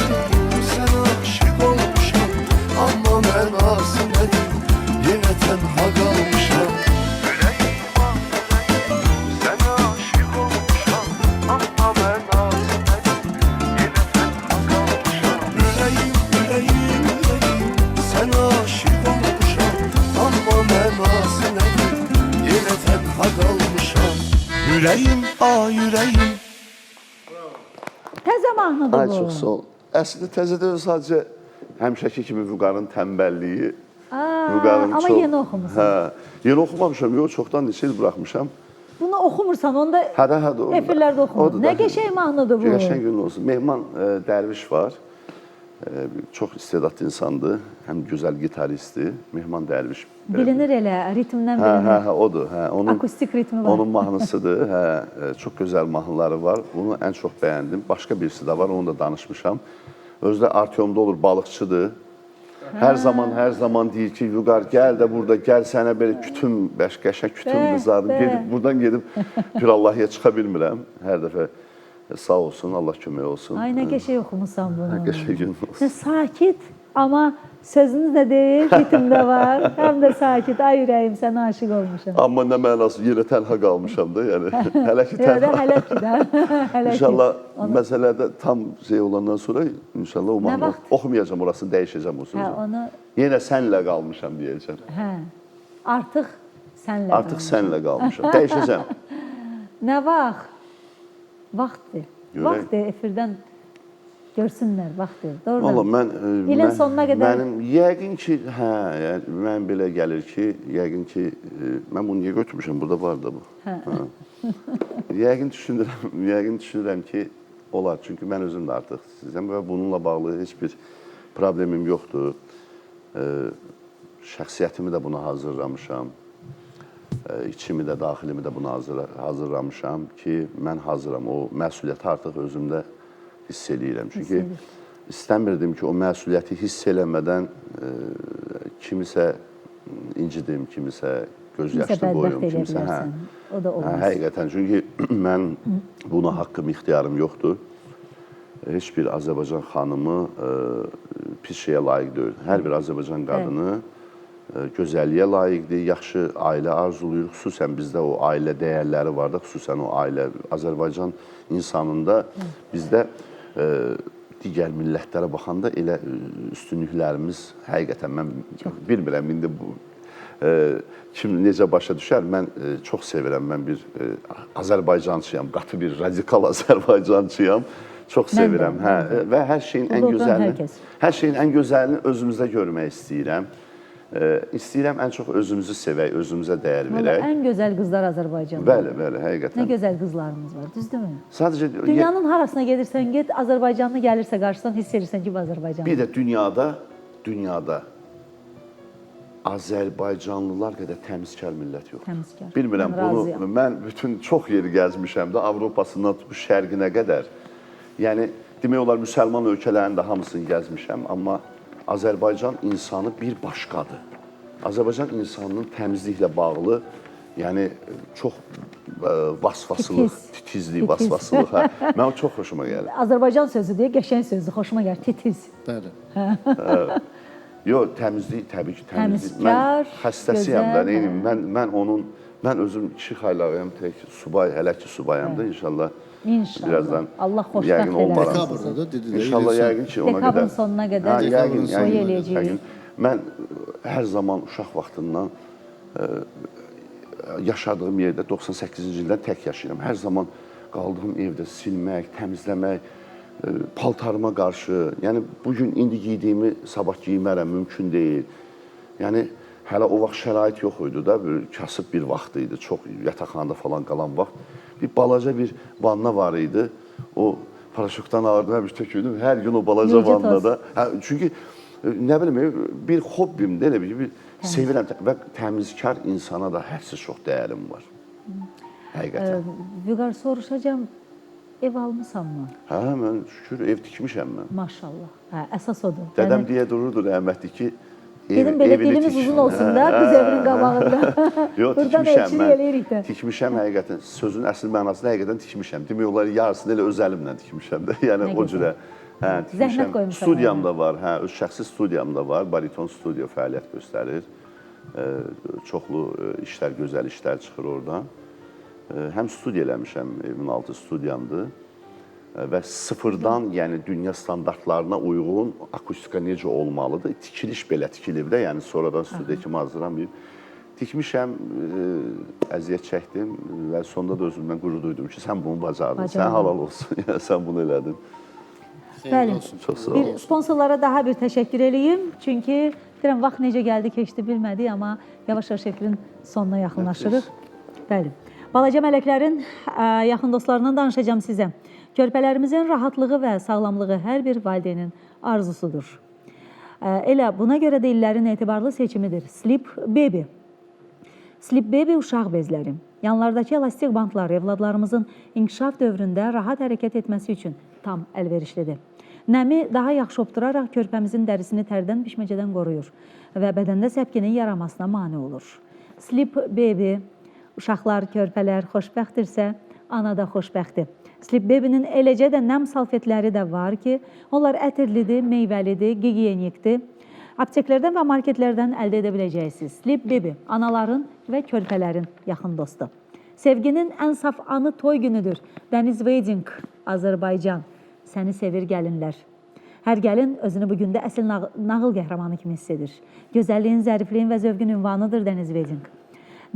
sənə aşıq olmuşam. Amma mən asimlədim, yenə tənha qalmışam. Ürəyim, ürəyim, sənə aşıq olmuşam. Amma mən asimlədim, yenə tənha qalmışam. Ürəyim, ürəyim, sənə aşıq olmuşam. Amma mən asimlədim, yenə tənha qalmışam. Ürəyim, ürəyim. Təzə mahnıdır Ay bu. çox sağ ol. Əslində təzədə sadəcə həmişəki kimi Vüqarın tənbəlliyi. Vüqarın Amma yeni oxumusan. Hə, yeni oxumamışam, yox, çoxdan neçə il buraxmışam. Bunu oxumursan, onda Hədə, efirlərdə oxumur. Nə qəşəng mahnıdır bu? Qəşəng gün olsun. Mehman Dərviş var. Çox istedadlı insandır. Həm gözəl gitaristdir. Mehman Dərviş. Bilinir elə, ritmdən bilinir. Hə, odur. Hə, Akustik ritmi var. Onun mahnısıdır. Hə, çox gözəl mahnıları var. Bunu ən çox bəyəndim. Başqa birisi də var, onu da danışmışam. Özü də Artyomda olur, balıqçıdır. Hər zaman deyir ki, Vüqar gəl də burada, gəl sənə belə kütüm, qəşəng kütüm qızardım. Buradan gedib Pirallahıya çıxa bilmirəm. Hər dəfə sağ olsun, Allah kömək olsun. Ay, nə qəşəng oxumusan bunu. Qəşəng gün olsun. Sakit, amma sözünüz də deyil, ritmdə var. Həm də sakit, ay ürəyim, sənə aşıq olmuşam. Amma nə mənası, yenə tənha qalmışam da, yəni hələ ki tənha. Hələ ki də, hələ ki. İnşallah məsələdə tam şey olandan sonra inşallah o mahnı oxumayacağam, orasını dəyişəcəm o sözü. Hə, onu... Yenə sənlə qalmışam deyəcəm. Hə, artıq sənlə qalmışam. Artıq sənlə qalmışam, dəyişəcəm. Nə vaxt? Vaxtdır. Vaxtdır efirdən görsünlər, vaxtdır. Valla Doğrudan. mən İlin sonuna qədər mənim yəqin ki, hə, yəni, mən belə gəlir ki, yəqin ki, mən bunu niyə götürmüşəm? Burada var da bu. Hə. Yəqin düşünürəm ki, olar. Çünki mən özüm də artıq sizəm və bununla bağlı heç bir problemim yoxdur. Şəxsiyyətimi də buna hazırlamışam. İçimi də, daxilimi də buna hazırlamışam ki, mən hazıram. O məsuliyyəti artıq özümdə hiss eləyirəm. Çünki istəmirdim ki, o məsuliyyəti hiss eləmədən kimisə incidim, kimisə göz yaşlı qoyum, kimisə hə. O da olmaz. Həqiqətən, çünki mən buna haqqım, ixtiyarım yoxdur. Heç bir Azərbaycan xanımı pis şeyə layiq deyil. Hər bir Azərbaycan qadını gözəlliyə layiqdir, yaxşı ailə arzuluyur. Xüsusən bizdə o ailə dəyərləri var da, xüsusən o ailə Azərbaycan insanında bizdə digər millətlərə baxanda elə üstünlüklərimiz həqiqətən mən bilmirəm indi bu kim necə başa düşər. Mən çox sevirəm. Mən bir Azərbaycançıyam, qatı bir radikal Azərbaycançıyam. Çox sevirəm. Və hər şeyin ən gözəlini özümüzdə görmək istəyirəm. İstəyirəm ən çox özümüzü sevək, özümüzə dəyər verək. Ən gözəl qızlar Azərbaycanda. Bəli, həqiqətən. Nə gözəl qızlarımız var, düzdürmü? Sadəcə dünyanın harasına gedirsən, get Azərbaycanlı gəlirsə qarşıdan hiss edirsən ki, bu Azərbaycanlı. Bir də dünyada Azərbaycanlılar qədər təmizkar millət yoxdur. Təmizkar. Bilmirəm bunu, mən bütün çox yeri gəzmişəm də, Avropasından bu şərqinə qədər. Yəni, demək olar, müsəlman ölkələrin də hamısını gəzmişəm, amma Azərbaycan insanı bir başqadır. Azərbaycan insanının təmizliklə bağlı, yəni çox vasvasılıq, titizlik, vasvasılıq. Mən çox xoşuma gəlir. Azərbaycan sözü deyə qəşəng sözdür, xoşuma gəlir, titiz. Bəli. Yox, təmizlik, təbii ki, təmizlik. Təmizkar, mən xəstəsiyəm da, neyim, mən özüm 2 xaylağıyam, tək subay, hələ ki subayam da, inşallah. Birazdan Allah xoşbəxt eləsin. İnşallah yəqin ki ona qədər. Dekabrın sonuna qədər soy eləyəcəyik. Mən hər zaman uşaq vaxtından yaşadığım yerdə 98-ci ildən tək yaşayıram. Hər zaman qaldığım evdə silmək, təmizləmək, paltarıma qarşı, yəni bugün indi giydiyimi sabah giymərəm, mümkün deyil. Yəni hələ o vaxt şərait yox idi da, kasıb bir vaxt idi, çox yataqxanada falan qalan vaxt. Bir balaca bir vanna var idi, o paraşütdən ağırdım, həmiş töküldüm, hər gün o balaca vannada. Çünki, nə bilim, bir hobbimdir, elə bir sevirəm və təmizkar insana da hədsiz çox dəyərim var. Həqiqətən. Vüqar, soruşacağım, ev almısanmı? Hə, mən şükür ev tikmişəm mən. Maşallah, əsas odur. Dədəm deyə dururdu rəhmətli ki, dedim belə dilimiz uzun olsun da, biz evinin qabağında. Yox, tikmişəm həqiqətən. Sözün əsl mənasını həqiqətən tikmişəm. Demək olar, yarısını elə öz əlimlə tikmişəm də. Yəni o cürə zəhmət qoymuşam. Studiyam da var, öz şəxsi studiyam da var. Bariton studiyo fəaliyyət göstərir. Çoxlu işlər, gözəl işlər çıxır oradan. Həm studiya eləmişəm, evimin altı studiyamdır. Və sıfırdan, yəni dünya standartlarına uyğun akustika necə olmalıdır? Tikiliş belə tikilib də, yəni sonradan studiya kimi hazırlamayıb. Tikmişəm, əziyyət çəkdim və sonda da özümdən qürur duydum ki, sən bunu bacardın, sən halal olsun, yəni sən bunu elədin. Bəli, bir sponsorlara daha bir təşəkkür eləyim. Çünki deyirəm, vaxt necə gəldi, keçdi bilmədik, amma yavaş-yavaş efrin sonuna yaxınlaşırıq. Bəli, balaca mələklərin yaxın dostlarından danışacağım sizə. Körpələrimizin rahatlığı və sağlamlığı hər bir valideynin arzusudur. Elə buna görə də illərin etibarlı seçimidir. Sleep Baby. Sleep Baby uşaq bezləri. Yanlardakı elastik bantlar evladlarımızın inkişaf dövründə rahat hərəkət etməsi üçün tam əlverişlidir. Nəmi daha yaxşı obturaraq körpəmizin dərisini tərdən pişməcədən qoruyur və bədəndə səpkinin yaranmasına mane olur. Sleep Baby, uşaqlar, körpələr xoşbəxtdirsə, ana da xoşbəxtdir. Sleep Baby-nin eləcə də nəm salfetləri də var ki, onlar ətirlidir, meyvəlidir, gigiyenikdir. Apteklərdən və marketlərdən əldə edə biləcəksiniz. Sleep Baby, anaların və körpələrin yaxın dostu. Sevginin ən saf anı toy günüdür. Dəniz Wedding, Azərbaycan. Səni sevir gəlinlər. Hər gəlin özünü bu gündə əsl nağıl qəhrəmanı kimi hiss edir. Gözəlliyin, zərifliyin və zövqün ünvanıdır Dəniz Wedding.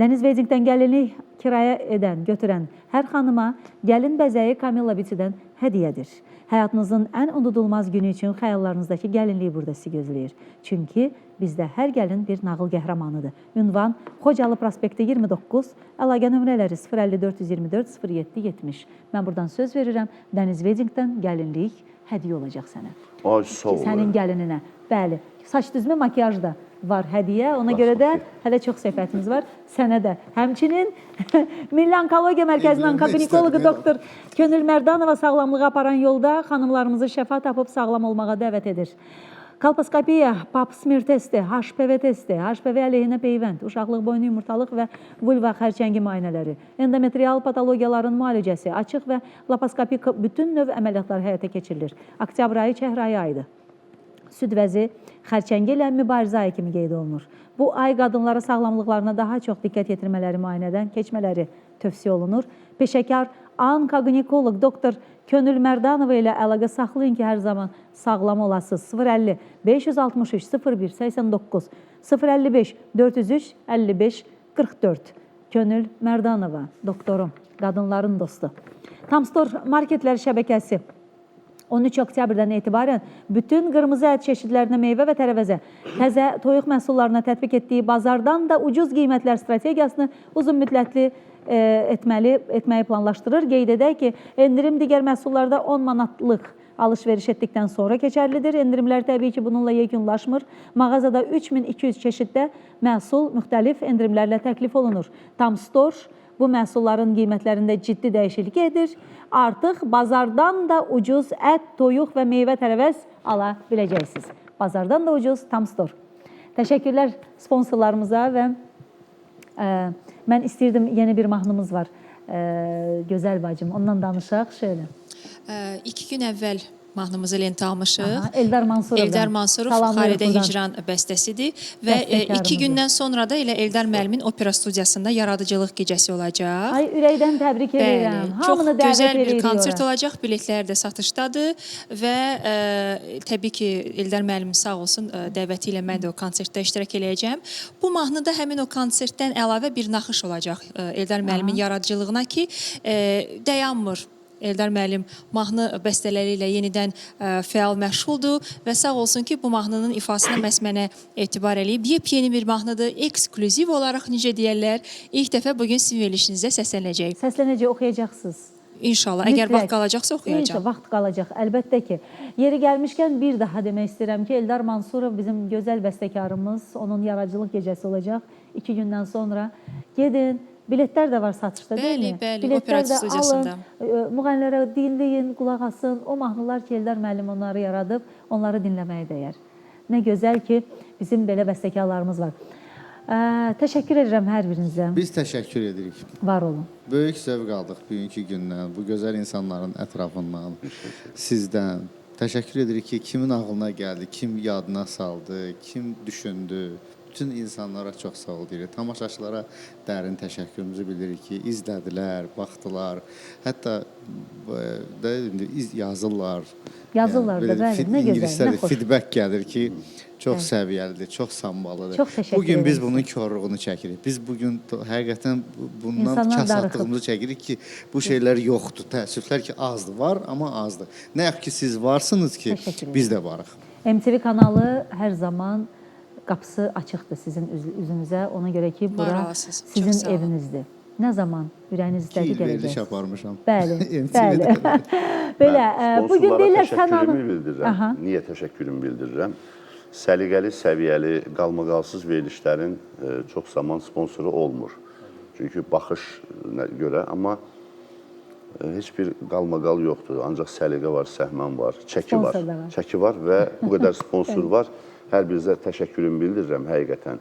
Dəniz Weddingdən gəlinlik kirayə edən, götürən hər xanıma gəlin bəzəyi Camilla Beauty-dən hədiyyədir. Həyatınızın ən unudulmaz günü üçün xəyallarınızdakı gəlinlik burada sizi gözləyir. Çünki bizdə hər gəlin bir nağıl qəhrəmanıdır. Ünvan Xocalı prospekti 29, əlaqə nömrələri 054 07 70. Mən buradan söz verirəm, Dəniz Weddingdən gəlinlik hədiyyə olacaq sənə. Ay, sağ ol. Sənin gəlininə. Bəli, saç düzmə makyaj da var hədiyyə. Ona görə də hələ çox söhbətimiz var. Sənə də. Həmçinin Milli Onkologiya Mərkəzinin onkoginekoloqu doktor Könül Mərdanova sağlamlığı aparan yolda xanımlarımızı şəfa tapıb sağlam olmağa dəvət edir. Kolposkopiya, pap smear testi, HPV testi, HPV əleyhinə peyvənd, uşaqlıq boynu yumurtalıq və vulva xərçəngi müayinələri, endometrial patologiyaların müalicəsi, açıq və lapaskopik bütün növ əməliyyatlar həyata keçirilir. Oktyabr ayı çəhrayı ayıdır. Süd vəzi xərçəngi ilə mübarizə ayı kimi qeyd olunur. Bu ay qadınlara sağlamlıqlarına daha çox diqqət yetirmələri, müayinədən keçmələri tövsiyə olunur. Peşəkar onkoginekoloq doktor Könül Mərdanova ilə əlaqə saxlayın ki, hər zaman sağlam olasınız. 050 563 01 89 055 403 55 44 Könül Mərdanova, doktorum, qadınların dostu. Tamstor marketlər şəbəkəsi 13 oktyabrdan etibarən bütün qırmızı ət çeşidlərinə meyvə və tərəvəzə, təzə toyuq məhsullarına tətbiq etdiyi bazardan da ucuz qiymətlər strategiyasını uzun müddətli etməyi planlaşdırır. Qeyd edək ki, endirim digər məhsullarda 10 manatlıq alış-veriş etdikdən sonra keçərlidir. Endirimlər təbii ki, bununla yekunlaşmır. Mağazada 3200 çeşiddə məhsul müxtəlif endirimlərlə təklif olunur. Tamstor bu məhsulların qiymətlərində ciddi dəyişiklik edir. Artıq bazardan da ucuz ət, toyuq və meyvə tərəvəz ala biləcəksiniz. Bazardan da ucuz Tamstor. Təşəkkürlər sponsorlarımıza və mən istəyirdim, yeni bir mahnımız var. Gözəl bacım, ondan danışaq şöyle. 2 gün əvvəl mahnımızı lentə almışıq. Eldar Mansurov. Eldar Mansurov Xaridə Hicran bəstəsidir və 2 gündən sonra da elə Eldar müəllimin opera studiyasında yaradıcılıq gecəsi olacaq. Ay, ürəkdən təbrik edirəm. Çox gözəl bir konsert olacaq. Biletlər də satışdadır və təbii ki, Eldar müəllim sağ olsun dəvəti ilə mən də o konsertdə iştirak eləyəcəm. Bu mahnıda həmin o konsertdən əlavə bir naxış olacaq Eldar müəllimin yaradıcılığına ki, dayanmır. Eldar müəllim mahnı bəstələri ilə yenidən fəal məşğuldur və sağ olsun ki, bu mahnının ifasına məhz mənə etibar eləyib. Yepyeni bir mahnıdır, eksklüziv olaraq necə deyərlər, ilk dəfə bugün sizin verilişinizdə səslənəcək. Səslənəcək, oxuyacaqsınız. İnşallah, əgər vaxt qalacaqsa oxuyacaq. İnşallah, vaxt qalacaq, əlbəttə ki. Yeri gəlmişkən bir daha demək istəyirəm ki, Eldar Mansurov bizim gözəl bəstəkarımız, onun yaradıcılıq gecəsi olacaq 2 gündən sonra. Gedin. Biletlər də var satışda, deyilmi? Bəli, opera studiyasında. Müğənnilərə dinləyin, qulaq asın. O mahnılar ki, Eldar müəllim onları yaradıb, onları dinləməyə dəyər. Nə gözəl ki, bizim belə bəstəkarlarımız var. Təşəkkür edirəm hər birinizə. Biz təşəkkür edirik. Var olun. Böyük zövq aldıq bugünkü gündən, bu gözəl insanların ətrafından, sizdən. Təşəkkür edirik ki, kimin ağlına gəldi, kim yadına saldı, kim düşündü. Bütün insanlara çox sağ ol deyirik. Tamaşaçılara dərin təşəkkürümüzü bildiririk ki, izlədilər, baxdılar. Hətta yazırlar. Yazırlar da, bəli. Nə gözəl, nə xoş. Feedback gəlir ki, çox səviyyəlidir, çox sambalıdır. Çox təşəkkür edirik. Bugün biz bunun körlüğünü çəkirik. Biz bugün həqiqətən bundan kasadlığımızı çəkirik ki, bu şeylər yoxdur. Təəssüflər ki, azdır. Var, amma azdır. Nə yaxud ki, siz varsınız ki, biz də varıq. MTV kanalı hər zaman qapısı açıqdır sizin üzünüzə. Ona görə ki, bura sizin evinizdir. Nə zaman ürəyiniz istədi gələcəksiniz. 2 il veriliş aparmışam. Bəli, bəli. Belə, bugün deyirlər təşəkkürümü bildirirəm. Niyə təşəkkürümü bildirirəm? Səliqəli, səviyyəli, qalmaqalsız verilişlərin çox zaman sponsoru olmur. Çünki baxışına görə, amma heç bir qalmaqal yoxdur. Ancaq səliqə var, səhmən var, çəki var. Çəki var və bu qədər sponsor var. Hər birinizə təşəkkürümü bildirirəm həqiqətən.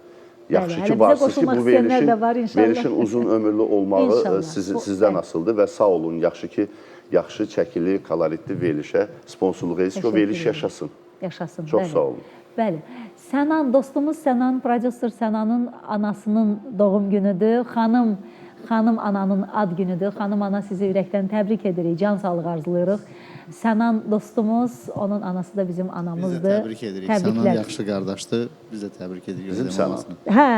Yaxşı ki, varsınız ki, bu verilişin uzun ömürlü olmağı sizdən asıldır və sağ olun. Yaxşı ki, yaxşı çəkili, koloritli verilişə sponsorluq edirsiniz ki, o veriliş yaşasın. Yaşasın, çox sağ olun. Bəli. Sənan, dostumuz Sənan, prodüser Sənanın anasının doğum günüdür. xanım ananın ad günüdür. Xanım ana sizi ürəkdən təbrik edirik, can sağlığı arzulayırıq. Sənan dostumuz, onun anası da bizim Biz anamızdır. də təbrik edirik. Sənan yaxşı qardaşdır. Biz də təbrik edirik. Bizim Sənan. Hə.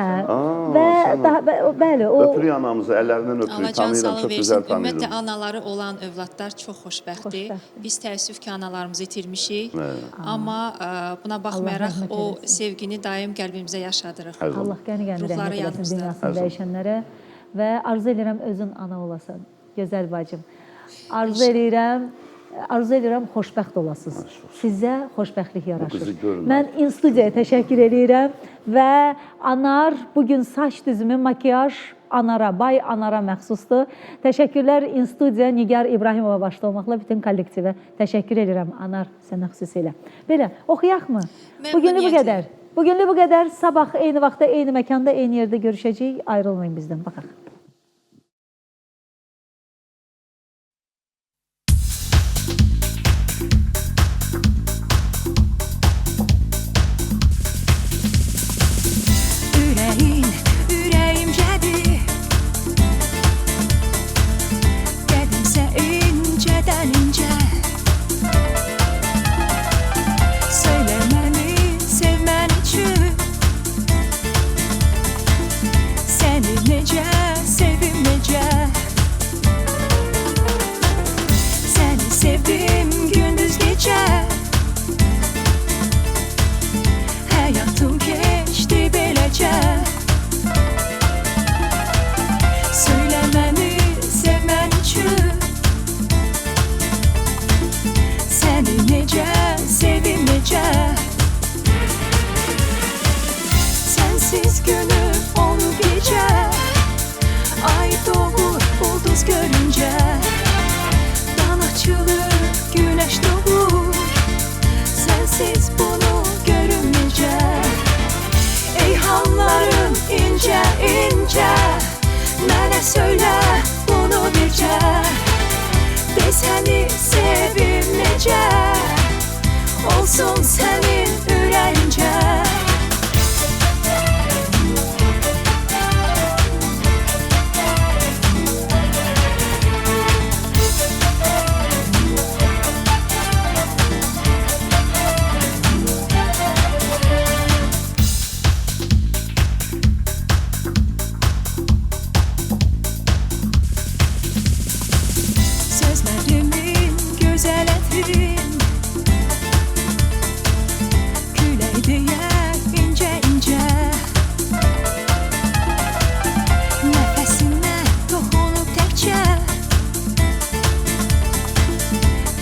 Və daha bəli, o Öpürük anamızı, əllərindən öpürük. Allah can Tanıyıram, sağlığı çox versin. gözəl Ümumiyyətlə tanıyıram. anaları olan övladlar çox xoşbəxtdir. Biz təəssüf ki, analarımızı itirmişik. Amma buna baxmayaraq rəhmət o eləsin. sevgini daim qəlbimizə yaşadırıq. Hər zaman. Allah qəni-qəni Ruhları rəhmət eləsin yadımızda. dünyasını dəyişənlərə və arzu edirəm özün ana olasan, gözəl bacım. Arzu edirəm xoşbəxt olasınız. Sizə xoşbəxtlik yaraşır. Mən İnstudiyaya təşəkkür edirəm və Anar bugün saç düzümü, makiyaj Anara, bay Anara məxsusdur. Təşəkkürlər İnstudiya Nigar İbrahimova başda olmaqla bütün kollektivə təşəkkür edirəm Anar sənə xüsusilə. Belə, oxuyaq mı? Bugünlük bu qədər. Bugünlük bu qədər. Sabah eyni vaxtda, eyni məkanda, eyni yerdə görüşəcəyik. Ayrılmayın bizdən. Baxaq. Ürəyimcədir. Qədimsə incədən incə. Söylə məni sevmən üçün. Səni necə sevim necə. Səni sevdim gündüz gecə. Həyatım keçdi beləcə. Söylə məni sevmən üçün. Səni necə sevim necə. Sənsiz günüm olur gecə. Ay doğur ulduz görüncə. Dan açılır güneş doğur. Sənsiz bunu görüm necə. Ey hallarım incə incə. Mənə söylə bunu bircə. De səni sevim necə. Olsun sənin ürəyincə. Sözlərimin gözəl ətrin. Külək deyər incə incə. Nəfəsinə toxunub təkcə.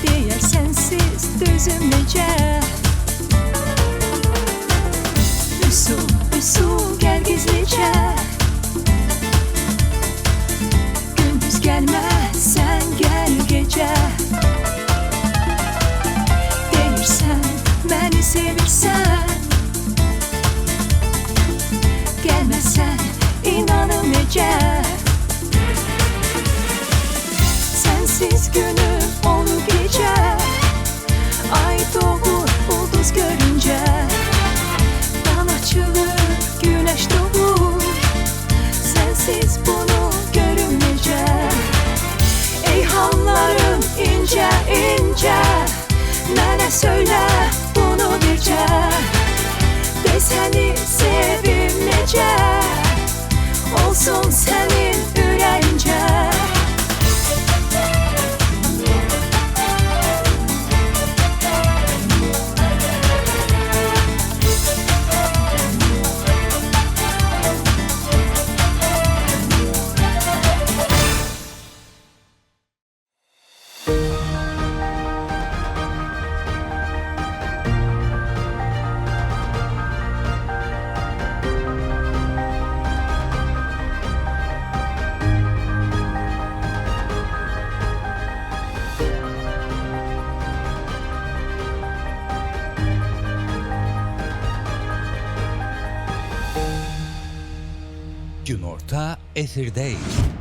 Deyər sənsiz düzüm necə. Üsul, üsul gəl gizlicə. Gündüz gəlməzsən gəl gecə. Deyirsən məni sevirsən. Gəlməsən inanım necə. Sənsiz günüm olur gecə. Ay doğur ulduz görüncə. Dan açılır güneş doğur. Sənsiz bunu görüm necə. Ey hallarım incə incə. Mənə söylə bunu bircə. De səni sevim necə. Olsun sənin ürəyincə. Günorta efirdəyik.